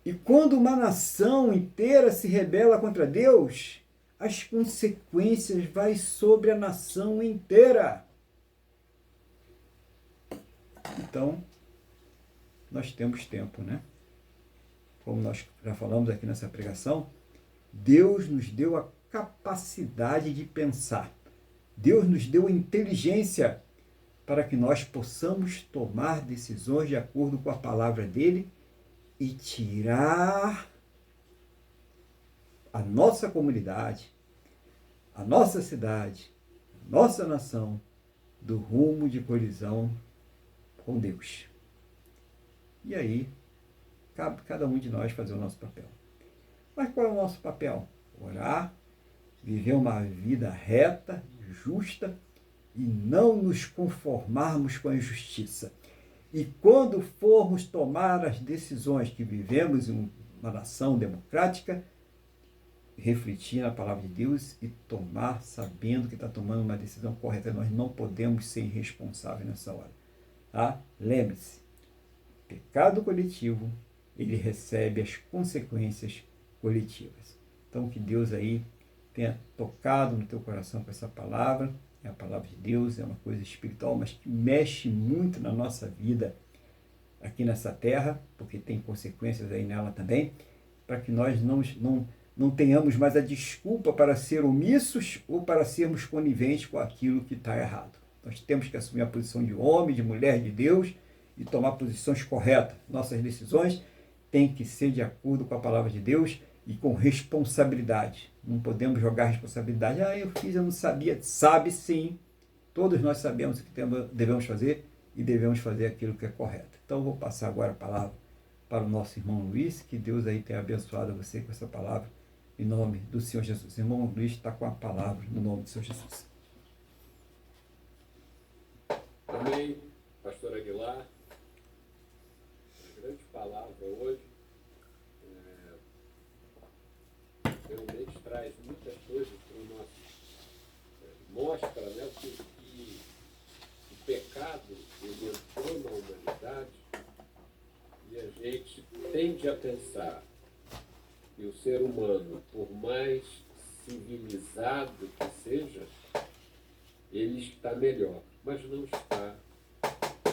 S1: E quando uma nação inteira se rebela contra Deus, as consequências vão sobre a nação inteira. Então, nós temos tempo, né? Como nós já falamos aqui nessa pregação, Deus nos deu a capacidade de pensar. Deus nos deu a inteligência para que nós possamos tomar decisões de acordo com a palavra dele e tirar a nossa comunidade, a nossa cidade, a nossa nação do rumo de colisão com Deus. E aí, cabe cada um de nós fazer o nosso papel. Mas qual é o nosso papel? Orar, viver uma vida reta, justa e não nos conformarmos com a injustiça. E quando formos tomar as decisões que vivemos em uma nação democrática, refletir na palavra de Deus e tomar sabendo que está tomando uma decisão correta. Nós não podemos ser irresponsáveis nessa hora. Tá? Lembre-se, pecado coletivo, ele recebe as consequências coletivas. Então, que Deus aí tenha tocado no teu coração com essa palavra. É a palavra de Deus, é uma coisa espiritual, mas que mexe muito na nossa vida aqui nessa terra, porque tem consequências aí nela também, para que nós não tenhamos mais a desculpa para ser omissos ou para sermos coniventes com aquilo que está errado. Nós temos que assumir a posição de homem, de mulher de Deus e tomar posições corretas. Nossas decisões têm que ser de acordo com a palavra de Deus e com responsabilidade. Não podemos jogar responsabilidade. Eu fiz, eu não sabia. Sabe sim. Todos nós sabemos o que devemos fazer e devemos fazer aquilo que é correto. Então, eu vou passar agora a palavra para o nosso irmão Luiz. Que Deus aí tenha abençoado você com essa palavra em nome do Senhor Jesus. O irmão Luiz está com a palavra no nome do Senhor Jesus.
S3: Amém, pastor Aguilar. Uma grande palavra hoje. Realmente traz muitas coisas para o nosso. Mostra, né, que o pecado ele entrou na humanidade e a gente tende a pensar que o ser humano, por mais civilizado que seja, ele está melhor, mas não está.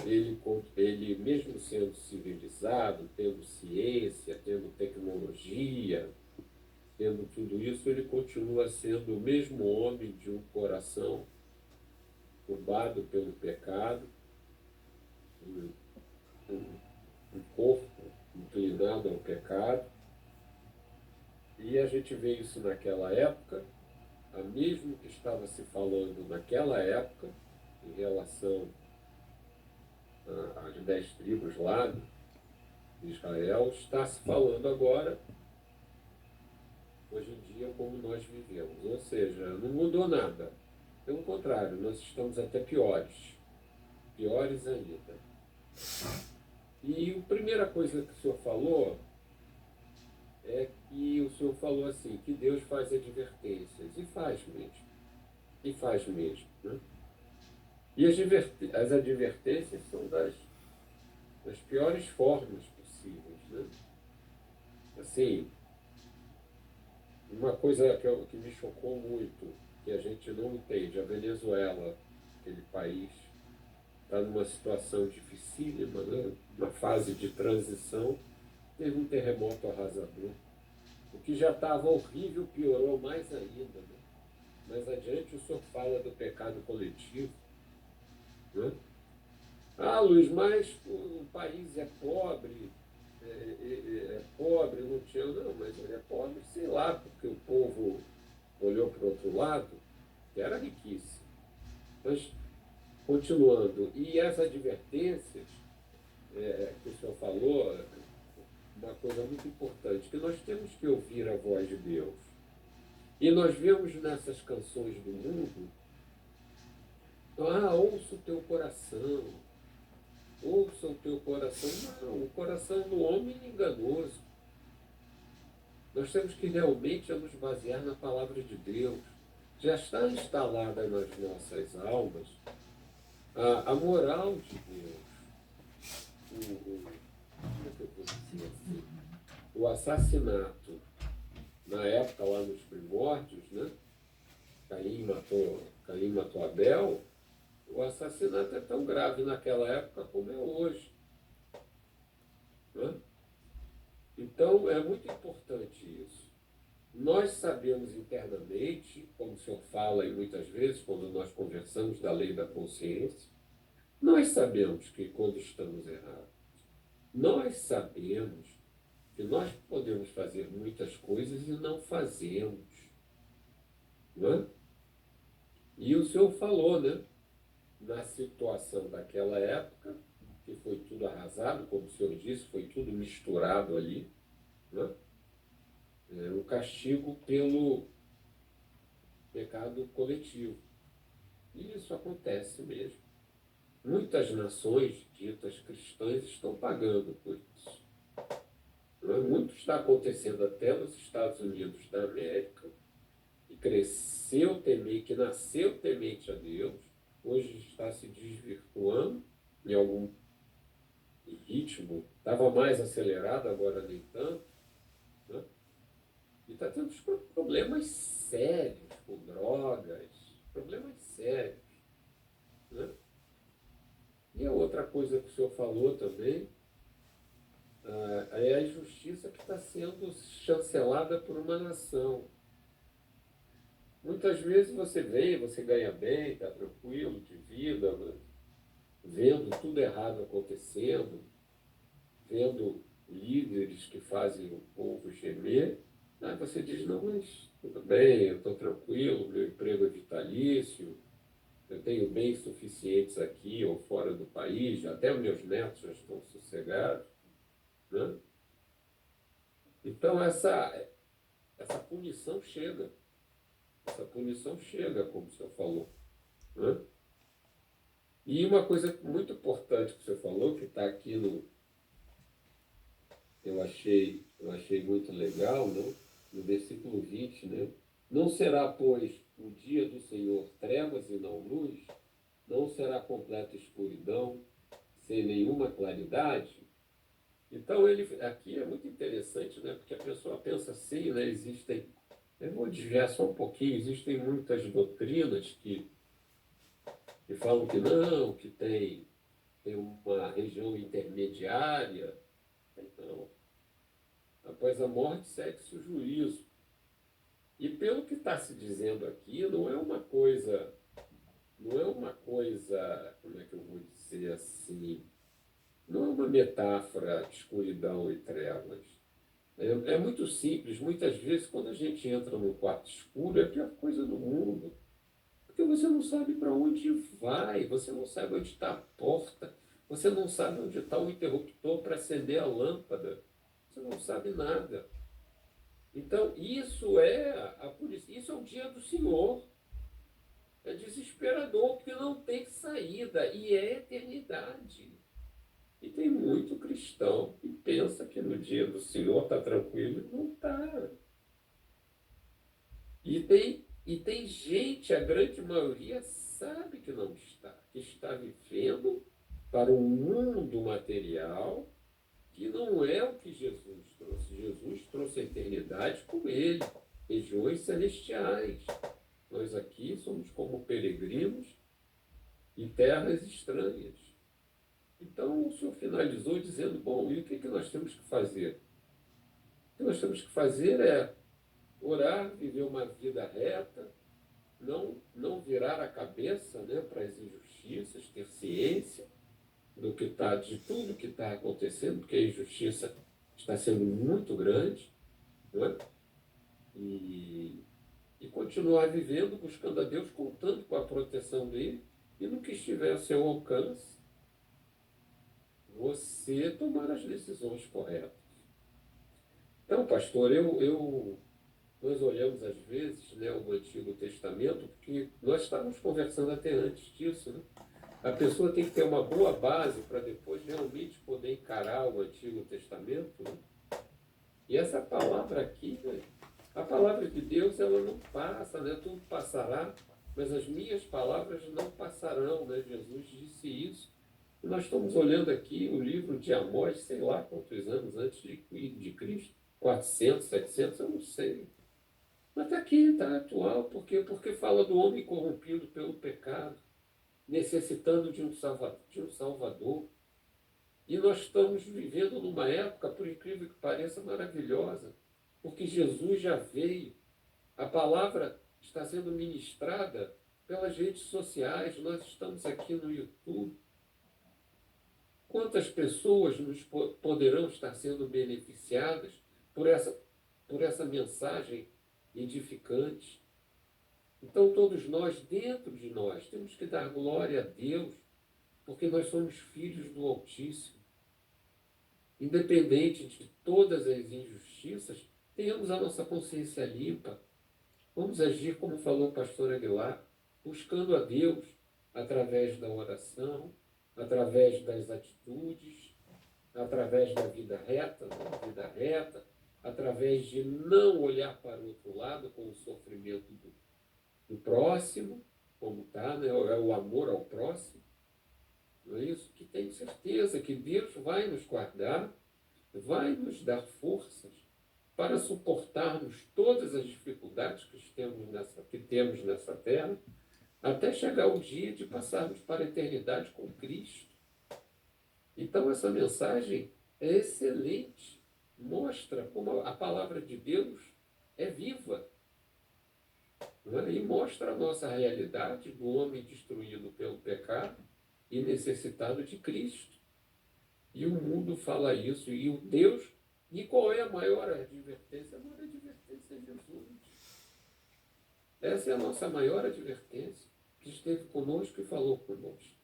S3: ele mesmo sendo civilizado, tendo ciência, tendo tecnologia, tendo tudo isso, ele continua sendo o mesmo homem de um coração turbado pelo pecado, um, um corpo inclinado ao pecado. E a gente vê isso naquela época, a mesmo que estava se falando naquela época, em relação às 10 tribos lá de Israel, está se falando agora, hoje em dia, como nós vivemos. Ou seja, não mudou nada. Pelo contrário, nós estamos até piores. Piores ainda. E a primeira coisa que o senhor falou é que o senhor falou assim, que Deus faz advertências. E faz mesmo. E faz mesmo. Né? E as advertências são das piores formas possíveis. Né? Assim, uma coisa que me chocou muito, que a gente não entende, a Venezuela, aquele país, está numa situação dificílima, né? Uma fase de transição, teve um terremoto arrasador. O que já estava horrível piorou mais ainda. Né? Mais adiante o senhor fala do pecado coletivo. Né? Ah, Luiz, mas o país é pobre, pobre, não tinha. Não, mas ele é pobre, sei lá, porque o povo olhou para o outro lado, que era riquíssimo. Mas, continuando, e as advertências que o senhor falou, uma coisa muito importante, que nós temos que ouvir a voz de Deus. E nós vemos nessas canções do mundo, ouça o teu coração, ouça o teu coração. Não, o coração do homem é enganoso. Nós temos que realmente nos basear na palavra de Deus. Já está instalada nas nossas almas a moral de Deus. O assassinato, na época lá nos primórdios, né? Caim matou Abel. O assassinato é tão grave naquela época como é hoje. Né? Então, é muito importante isso. Nós sabemos internamente, como o senhor fala e muitas vezes, quando nós conversamos da lei da consciência, nós sabemos que quando estamos errados, nós sabemos que nós podemos fazer muitas coisas e não fazemos. Né? E o senhor falou, né? Na situação daquela época, que foi tudo arrasado, como o senhor disse, foi tudo misturado ali, né? O castigo pelo pecado coletivo. E isso acontece mesmo. Muitas nações ditas cristãs estão pagando por isso. Muito está acontecendo até nos Estados Unidos da América, que nasceu temente a Deus, hoje está se desvirtuando em algum ritmo, estava mais acelerado, agora nem tanto, né? E está tendo problemas sérios com drogas, problemas sérios. Né? E a outra coisa que o senhor falou também é a injustiça que está sendo chancelada por uma nação. Muitas vezes você ganha bem, está tranquilo de vida, mas vendo tudo errado acontecendo, vendo líderes que fazem o povo gemer, aí você diz, não, mas tudo bem, eu estou tranquilo, meu emprego é vitalício, eu tenho bens suficientes aqui ou fora do país, até meus netos já estão sossegados. Né? Então, essa punição chega. Essa punição chega, como o senhor falou. Né? E uma coisa muito importante que o senhor falou, que está aqui eu achei muito legal, né? No versículo 20, né? Não será, pois, o dia do Senhor trevas e não luz, não será completa escuridão, sem nenhuma claridade. Então, aqui é muito interessante, né? Porque a pessoa pensa assim, né? Eu vou desviar só um pouquinho, existem muitas doutrinas que falam que não, que tem tem uma região intermediária. Então, após a morte segue-se o juízo. E pelo que está se dizendo aqui, como é que eu vou dizer assim, não é uma metáfora de escuridão e trevas. É muito simples. Muitas vezes, quando a gente entra num quarto escuro, é a pior coisa do mundo. Porque você não sabe para onde vai, você não sabe onde está a porta, você não sabe onde está o interruptor para acender a lâmpada. Você não sabe nada. Então, isso é o dia do Senhor. É desesperador, porque não tem saída, e é eternidade. E tem muito cristão que pensa que no dia do Senhor está tranquilo e não está. E tem gente, a grande maioria, sabe que não está, que está vivendo para um mundo material que não é o que Jesus trouxe. Jesus trouxe a eternidade com ele, regiões celestiais. Nós aqui somos como peregrinos em terras estranhas. Então o Senhor finalizou dizendo, bom, e o que nós temos que fazer? O que nós temos que fazer é orar, viver uma vida reta, não virar a cabeça, né, para as injustiças, ter ciência de tudo que está acontecendo, porque a injustiça está sendo muito grande, não é? E continuar vivendo, buscando a Deus, contando com a proteção dele, e no que estiver a seu alcance, você tomar as decisões corretas. Então, pastor, nós olhamos às vezes, né, o Antigo Testamento, porque nós estávamos conversando até antes disso, né? A pessoa tem que ter uma boa base para depois realmente poder encarar o Antigo Testamento, né? E essa palavra aqui, né, a palavra de Deus, ela não passa, né? Tudo passará, mas as minhas palavras não passarão, né? Jesus disse isso. E nós estamos olhando aqui o livro de Amós, sei lá quantos anos antes de Cristo, 400, 700, eu não sei. Mas está aqui, está atual. Por quê? Porque fala do homem corrompido pelo pecado, necessitando de um Salvador. E nós estamos vivendo numa época, por incrível que pareça, maravilhosa, porque Jesus já veio. A palavra está sendo ministrada pelas redes sociais, nós estamos aqui no YouTube. Quantas pessoas poderão estar sendo beneficiadas por essa mensagem edificante? Então, todos nós, dentro de nós, temos que dar glória a Deus, porque nós somos filhos do Altíssimo. Independente de todas as injustiças, tenhamos a nossa consciência limpa. Vamos agir como falou o pastor Aguilar, buscando a Deus através da oração, através das atitudes, através da vida reta, através de não olhar para o outro lado com o sofrimento do próximo, como está, né? É o amor ao próximo. Não é isso? Que tenho certeza que Deus vai nos guardar, vai nos dar forças para suportarmos todas as dificuldades que temos nessa terra, até chegar o dia de passarmos para a eternidade com Cristo. Então, essa mensagem é excelente. Mostra como a palavra de Deus é viva. Né? E mostra a nossa realidade do homem destruído pelo pecado e necessitado de Cristo. E o mundo fala isso. E o Deus... E qual é a maior advertência? A maior advertência é Jesus. Essa é a nossa maior advertência, que esteve conosco e falou conosco.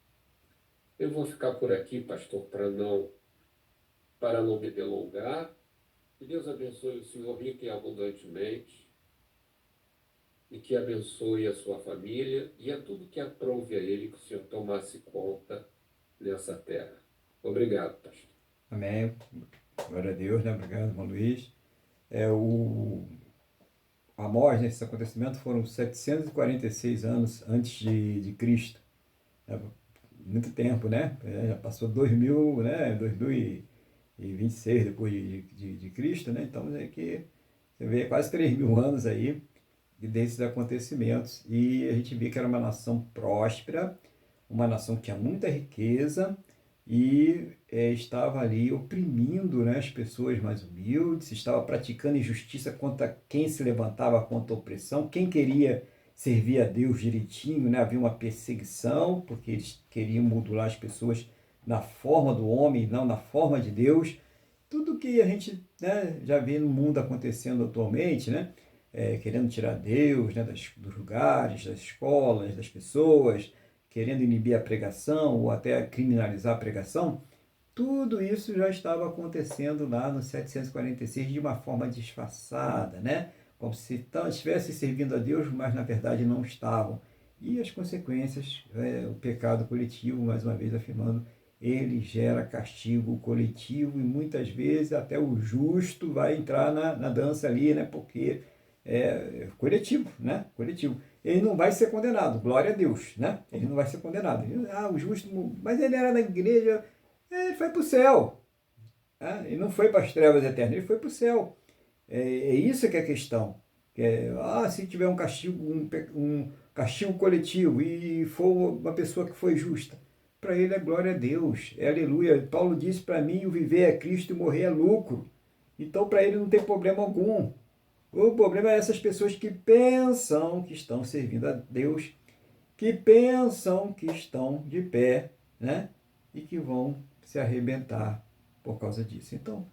S3: Eu vou ficar por aqui, pastor, para não me delongar. Que Deus abençoe o senhor rico e abundantemente, e que abençoe a sua família e a tudo que aprouve a ele, que o senhor tomasse conta nessa terra. Obrigado, pastor.
S1: Amém. Glória a Deus, né? Obrigado, irmão Luiz. O Amós, nesses acontecimentos, foram 746 anos antes de Cristo. Muito tempo, né? Já passou 2000, né? 2026 depois de Cristo, né? Então, é que você vê quase 3.000 anos aí desses acontecimentos. E a gente vê que era uma nação próspera, uma nação que tinha muita riqueza, e estava ali oprimindo, né, as pessoas mais humildes, estava praticando injustiça contra quem se levantava contra a opressão, quem queria servir a Deus direitinho, né, havia uma perseguição, porque eles queriam modular as pessoas na forma do homem, não na forma de Deus. Tudo que a gente, né, já vê no mundo acontecendo atualmente, né, querendo tirar Deus, né, dos lugares, das escolas, das pessoas, querendo inibir a pregação ou até criminalizar a pregação, tudo isso já estava acontecendo lá no 746 de uma forma disfarçada, né? Como se estivessem servindo a Deus, mas na verdade não estavam. E as consequências, o pecado coletivo, mais uma vez afirmando, ele gera castigo coletivo e muitas vezes até o justo vai entrar na dança ali, né? Porque é coletivo, né? Coletivo. Ele não vai ser condenado, glória a Deus, né? Ele não vai ser condenado. O justo, mas ele era da igreja, ele foi para o céu. Né? Ele não foi para as trevas eternas, ele foi para o céu. É isso que é a questão. Se tiver um castigo, um castigo coletivo e for uma pessoa que foi justa, para ele é glória a Deus, é aleluia. Paulo disse para mim, o viver é Cristo e morrer é lucro. Então para ele não tem problema algum. O problema é essas pessoas que pensam que estão servindo a Deus, que pensam que estão de pé, né? E que vão se arrebentar por causa disso. Então,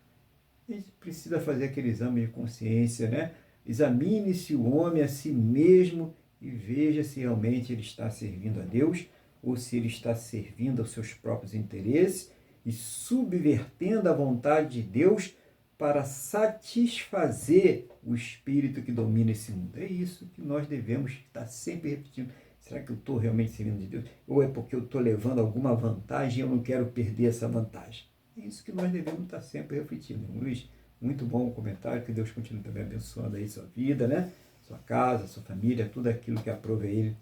S1: a gente precisa fazer aquele exame de consciência, né? Examine-se o homem a si mesmo e veja se realmente ele está servindo a Deus ou se ele está servindo aos seus próprios interesses e subvertendo a vontade de Deus para satisfazer o espírito que domina esse mundo. É isso que nós devemos estar sempre repetindo. Será que eu estou realmente servindo de Deus? Ou é porque eu estou levando alguma vantagem e eu não quero perder essa vantagem? É isso que nós devemos estar sempre refletindo. Luiz, muito bom o comentário, que Deus continue também abençoando aí sua vida, né? Sua casa, sua família, tudo aquilo que aprove ele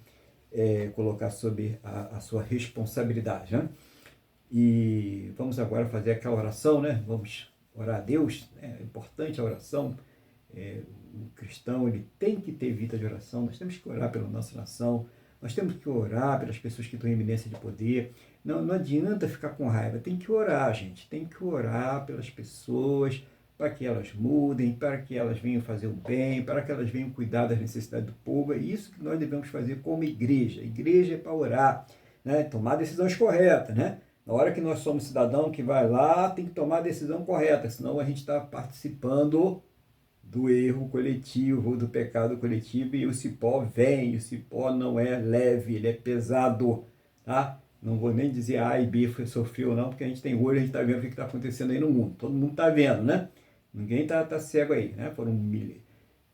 S1: colocar sob a sua responsabilidade, né? E vamos agora fazer aquela oração, né? Vamos orar a Deus, né? É importante a oração. O cristão ele tem que ter vida de oração, nós temos que orar pela nossa nação, nós temos que orar pelas pessoas que estão em eminência de poder. Não adianta ficar com raiva, tem que orar, gente, tem que orar pelas pessoas, para que elas mudem, para que elas venham fazer o bem, para que elas venham cuidar das necessidades do povo. É isso que nós devemos fazer como igreja. A igreja é para orar, né? Tomar decisões corretas, né? Na hora que nós somos cidadão que vai lá, tem que tomar a decisão correta, senão a gente está participando do erro coletivo, do pecado coletivo, e o cipó vem, o cipó não é leve, ele é pesado, tá? Não vou nem dizer A e B sofreu não, porque a gente tem olho, a gente está vendo o que está acontecendo aí no mundo, todo mundo está vendo, né? Ninguém está cego aí, né? Foram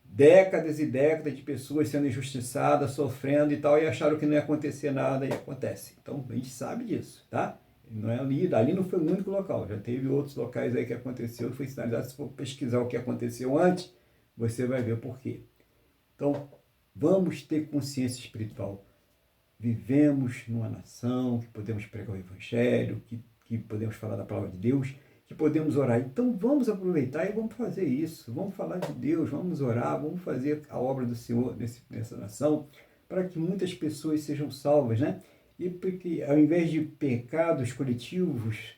S1: décadas e décadas de pessoas sendo injustiçadas, sofrendo e tal, e acharam que não ia acontecer nada, e acontece. Então, a gente sabe disso, tá? Não é ali não foi o único local, já teve outros locais aí que aconteceu, foi sinalizado. Se for pesquisar o que aconteceu antes, você vai ver o porquê. Então, vamos ter consciência espiritual. Vivemos numa nação que podemos pregar o Evangelho, que podemos falar da palavra de Deus, que podemos orar. Então, vamos aproveitar e vamos fazer isso. Vamos falar de Deus, vamos orar, vamos fazer a obra do Senhor nessa nação, para que muitas pessoas sejam salvas, né? E porque, ao invés de pecados coletivos,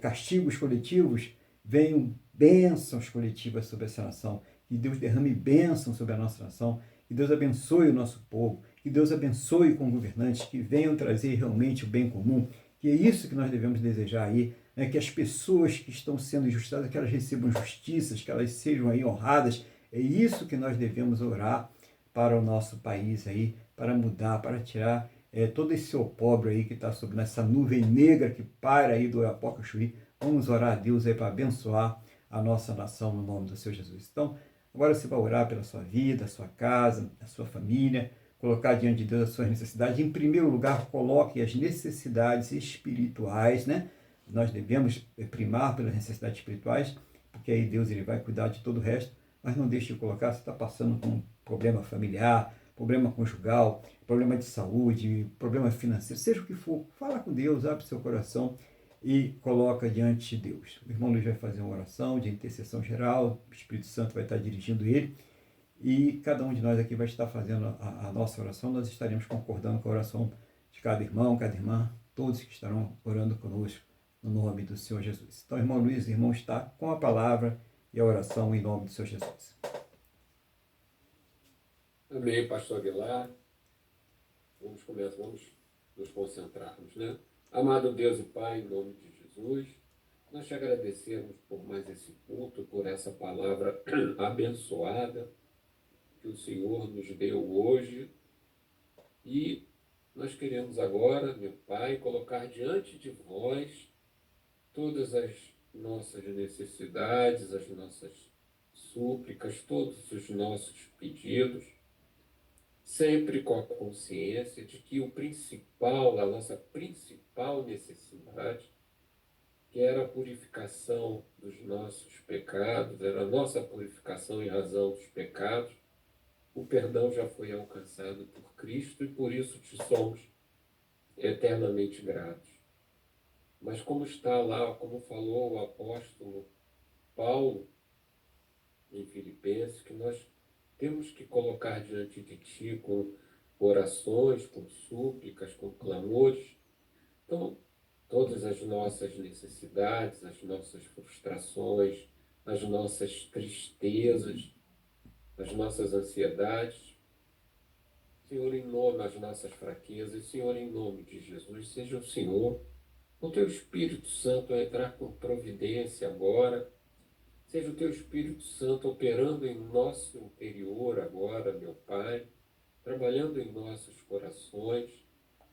S1: castigos coletivos, venham bênçãos coletivas sobre essa nação. Que Deus derrame bênçãos sobre a nossa nação. Que Deus abençoe o nosso povo. Que Deus abençoe com governantes que venham trazer realmente o bem comum. Que é isso que nós devemos desejar aí. Né? Que as pessoas que estão sendo injustiçadas, que elas recebam justiças, que elas sejam aí honradas. É isso que nós devemos orar para o nosso país aí, para mudar, para tirar todo esse opróbrio aí que está sobre essa nuvem negra que paira aí do Apocachuí. Vamos orar a Deus aí para abençoar a nossa nação no nome do Senhor Jesus. Então, agora você vai orar pela sua vida, a sua casa, a sua família, colocar diante de Deus as suas necessidades. Em primeiro lugar, coloque as necessidades espirituais, né? Nós devemos primar pelas necessidades espirituais, porque aí Deus ele vai cuidar de todo o resto, mas não deixe de colocar, você está passando com um problema familiar, problema conjugal, problema de saúde, problema financeiro, seja o que for, fala com Deus, abre seu coração e coloca diante de Deus. O irmão Luiz vai fazer uma oração de intercessão geral, o Espírito Santo vai estar dirigindo ele, e cada um de nós aqui vai estar fazendo a nossa oração, nós estaremos concordando com a oração de cada irmão, cada irmã, todos que estarão orando conosco no nome do Senhor Jesus. Então, irmão Luiz, irmão está com a palavra e a oração em nome do Senhor Jesus.
S3: Amém, pastor Aguilar. Vamos começar, vamos nos concentrarmos, né? Amado Deus e Pai, em nome de Jesus, nós te agradecemos por mais esse culto, por essa palavra abençoada que o Senhor nos deu hoje. E nós queremos agora, meu Pai, colocar diante de vós todas as nossas necessidades, as nossas súplicas, todos os nossos pedidos, sempre com a consciência de que o principal, a nossa principal necessidade, que era a purificação dos nossos pecados, era a nossa purificação em razão dos pecados, o perdão já foi alcançado por Cristo e por isso te somos eternamente gratos. Mas como está lá, como falou o apóstolo Paulo em Filipenses, que nós temos que colocar diante de Ti com orações, com súplicas, com clamores. Então, todas as nossas necessidades, as nossas frustrações, as nossas tristezas, as nossas ansiedades, Senhor, em nome das nossas fraquezas, Senhor, em nome de Jesus, seja o Senhor, o Teu Espírito Santo a entrar com providência agora, seja o Teu Espírito Santo operando em nosso interior agora, meu Pai, trabalhando em nossos corações,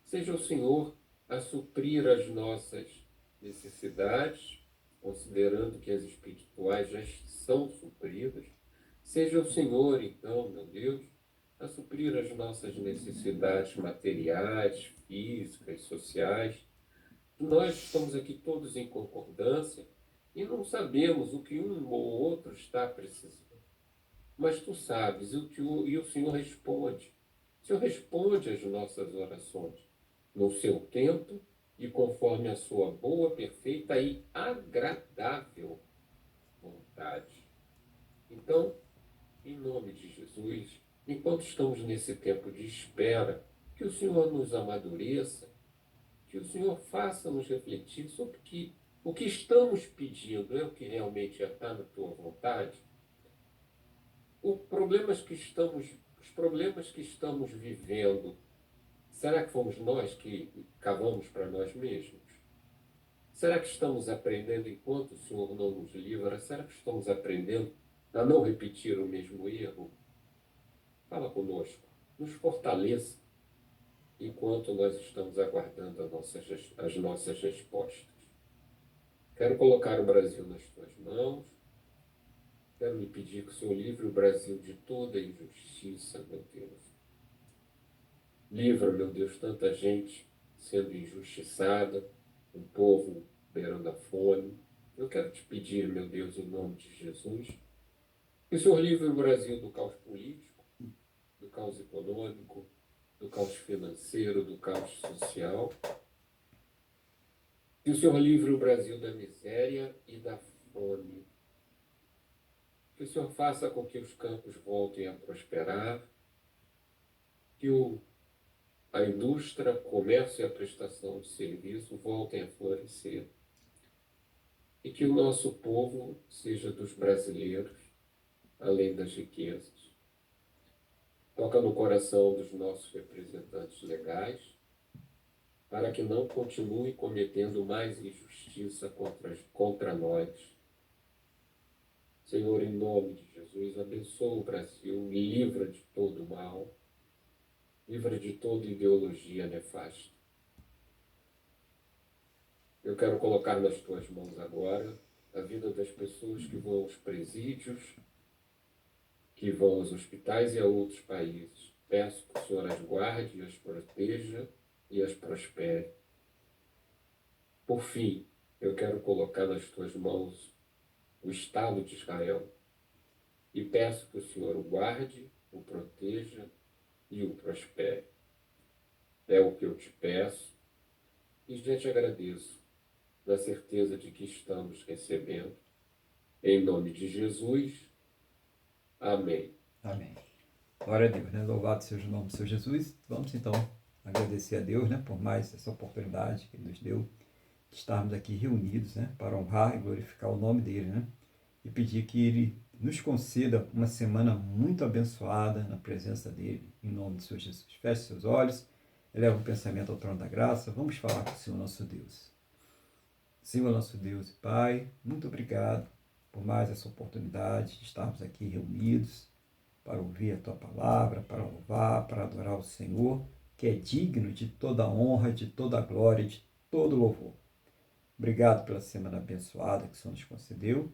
S3: seja o Senhor a suprir as nossas necessidades, considerando que as espirituais já são supridas, seja o Senhor, então, meu Deus, a suprir as nossas necessidades materiais, físicas, sociais. Nós estamos aqui todos em concordância e não sabemos o que um ou outro está precisando. Mas Tu sabes e o Senhor responde. O Senhor responde às nossas orações no seu tempo e conforme a sua boa, perfeita e agradável vontade. Então, em nome de Jesus, enquanto estamos nesse tempo de espera, que o Senhor nos amadureça, que o Senhor faça-nos refletir sobre o que estamos pedindo é o que realmente está na Tua vontade. Os problemas que estamos vivendo, será que fomos nós que cavamos para nós mesmos? Será que estamos aprendendo enquanto o Senhor não nos livra? Será que estamos aprendendo a não repetir o mesmo erro? Fala conosco, nos fortaleça enquanto nós estamos aguardando as nossas respostas. Quero colocar o Brasil nas Tuas mãos. Quero lhe pedir que o Senhor livre o Brasil de toda injustiça, meu Deus. Livra, meu Deus, tanta gente sendo injustiçada, um povo beirando a fome. Eu quero te pedir, meu Deus, em nome de Jesus, que o Senhor livre o Brasil do caos político, do caos econômico, do caos financeiro, do caos social. Que o Senhor livre o Brasil da miséria e da fome. Que o Senhor faça com que os campos voltem a prosperar, que a indústria, o comércio e a prestação de serviço voltem a florescer. E que o nosso povo seja dos brasileiros, além das riquezas. Toca no coração dos nossos representantes legais, para que não continue cometendo mais injustiça contra nós. Senhor, em nome de Jesus, abençoa o Brasil e livra de todo mal, livra de toda ideologia nefasta. Eu quero colocar nas Tuas mãos agora a vida das pessoas que vão aos presídios, que vão aos hospitais e a outros países. Peço que o Senhor as guarde, as proteja e as prospere. Por fim, eu quero colocar nas Tuas mãos o Estado de Israel e peço que o Senhor o guarde, o proteja e o prospere. É o que eu te peço e já te agradeço, na certeza de que estamos recebendo. Em nome de Jesus. Amém.
S1: Amém. Glória a Deus, né? Louvado seja o nome do Senhor Jesus. Vamos então agradecer a Deus, né, por mais essa oportunidade que Ele nos deu estarmos aqui reunidos, né, para honrar e glorificar o nome dele, né, e pedir que ele nos conceda uma semana muito abençoada na presença dele, em nome de Senhor Jesus. Feche seus olhos, eleva o pensamento ao trono da graça, vamos falar com o Senhor nosso Deus. Senhor nosso Deus e Pai, muito obrigado por mais essa oportunidade de estarmos aqui reunidos para ouvir a Tua palavra, para louvar, para adorar o Senhor, que é digno de toda honra, de toda glória, de todo louvor. Obrigado pela semana abençoada que o Senhor nos concedeu.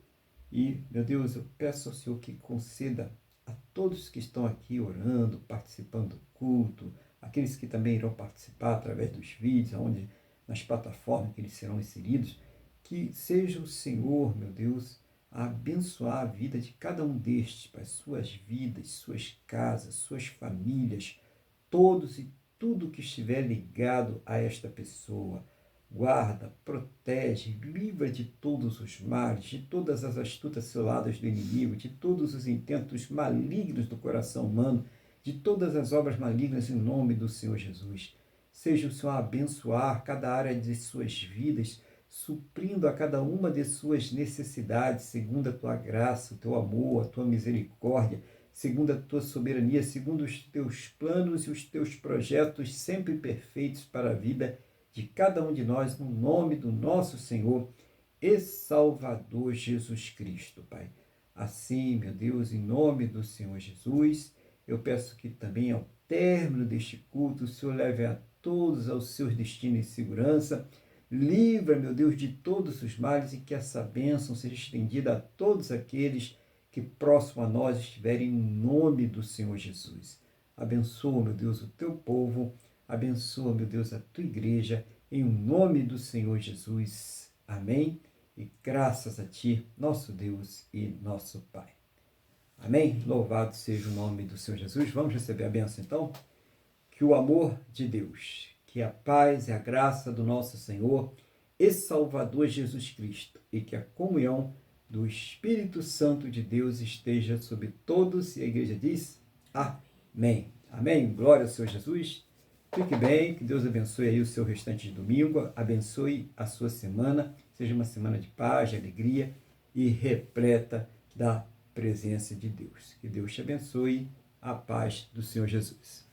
S1: E, meu Deus, eu peço ao Senhor que conceda a todos que estão aqui orando, participando do culto, aqueles que também irão participar através dos vídeos, onde, nas plataformas que eles serão inseridos, que seja o Senhor, meu Deus, a abençoar a vida de cada um destes, Pai, suas vidas, suas casas, suas famílias, todos e tudo que estiver ligado a esta pessoa. Guarda, protege, livra de todos os males, de todas as astutas ciladas do inimigo, de todos os intentos malignos do coração humano, de todas as obras malignas em nome do Senhor Jesus. Seja o Senhor a abençoar cada área de suas vidas, suprindo a cada uma de suas necessidades, segundo a tua graça, o teu amor, a tua misericórdia, segundo a tua soberania, segundo os teus planos e os teus projetos sempre perfeitos para a vida de cada um de nós, no nome do nosso Senhor e Salvador Jesus Cristo, Pai. Assim, meu Deus, em nome do Senhor Jesus, eu peço que também ao término deste culto, o Senhor leve a todos aos seus destinos em segurança. Livra, meu Deus, de todos os males e que essa bênção seja estendida a todos aqueles que próximo a nós estiverem em nome do Senhor Jesus. Abençoa, meu Deus, o teu povo. Abençoa, meu Deus, a tua igreja, em nome do Senhor Jesus. Amém? E graças a ti, nosso Deus e nosso Pai. Amém? Louvado seja o nome do Senhor Jesus. Vamos receber a bênção, então? Que o amor de Deus, que a paz e a graça do nosso Senhor e Salvador Jesus Cristo e que a comunhão do Espírito Santo de Deus esteja sobre todos. E a igreja diz, amém. Amém. Glória ao Senhor Jesus. Fique bem, que Deus abençoe aí o seu restante de domingo, abençoe a sua semana, seja uma semana de paz, de alegria e repleta da presença de Deus. Que Deus te abençoe, a paz do Senhor Jesus.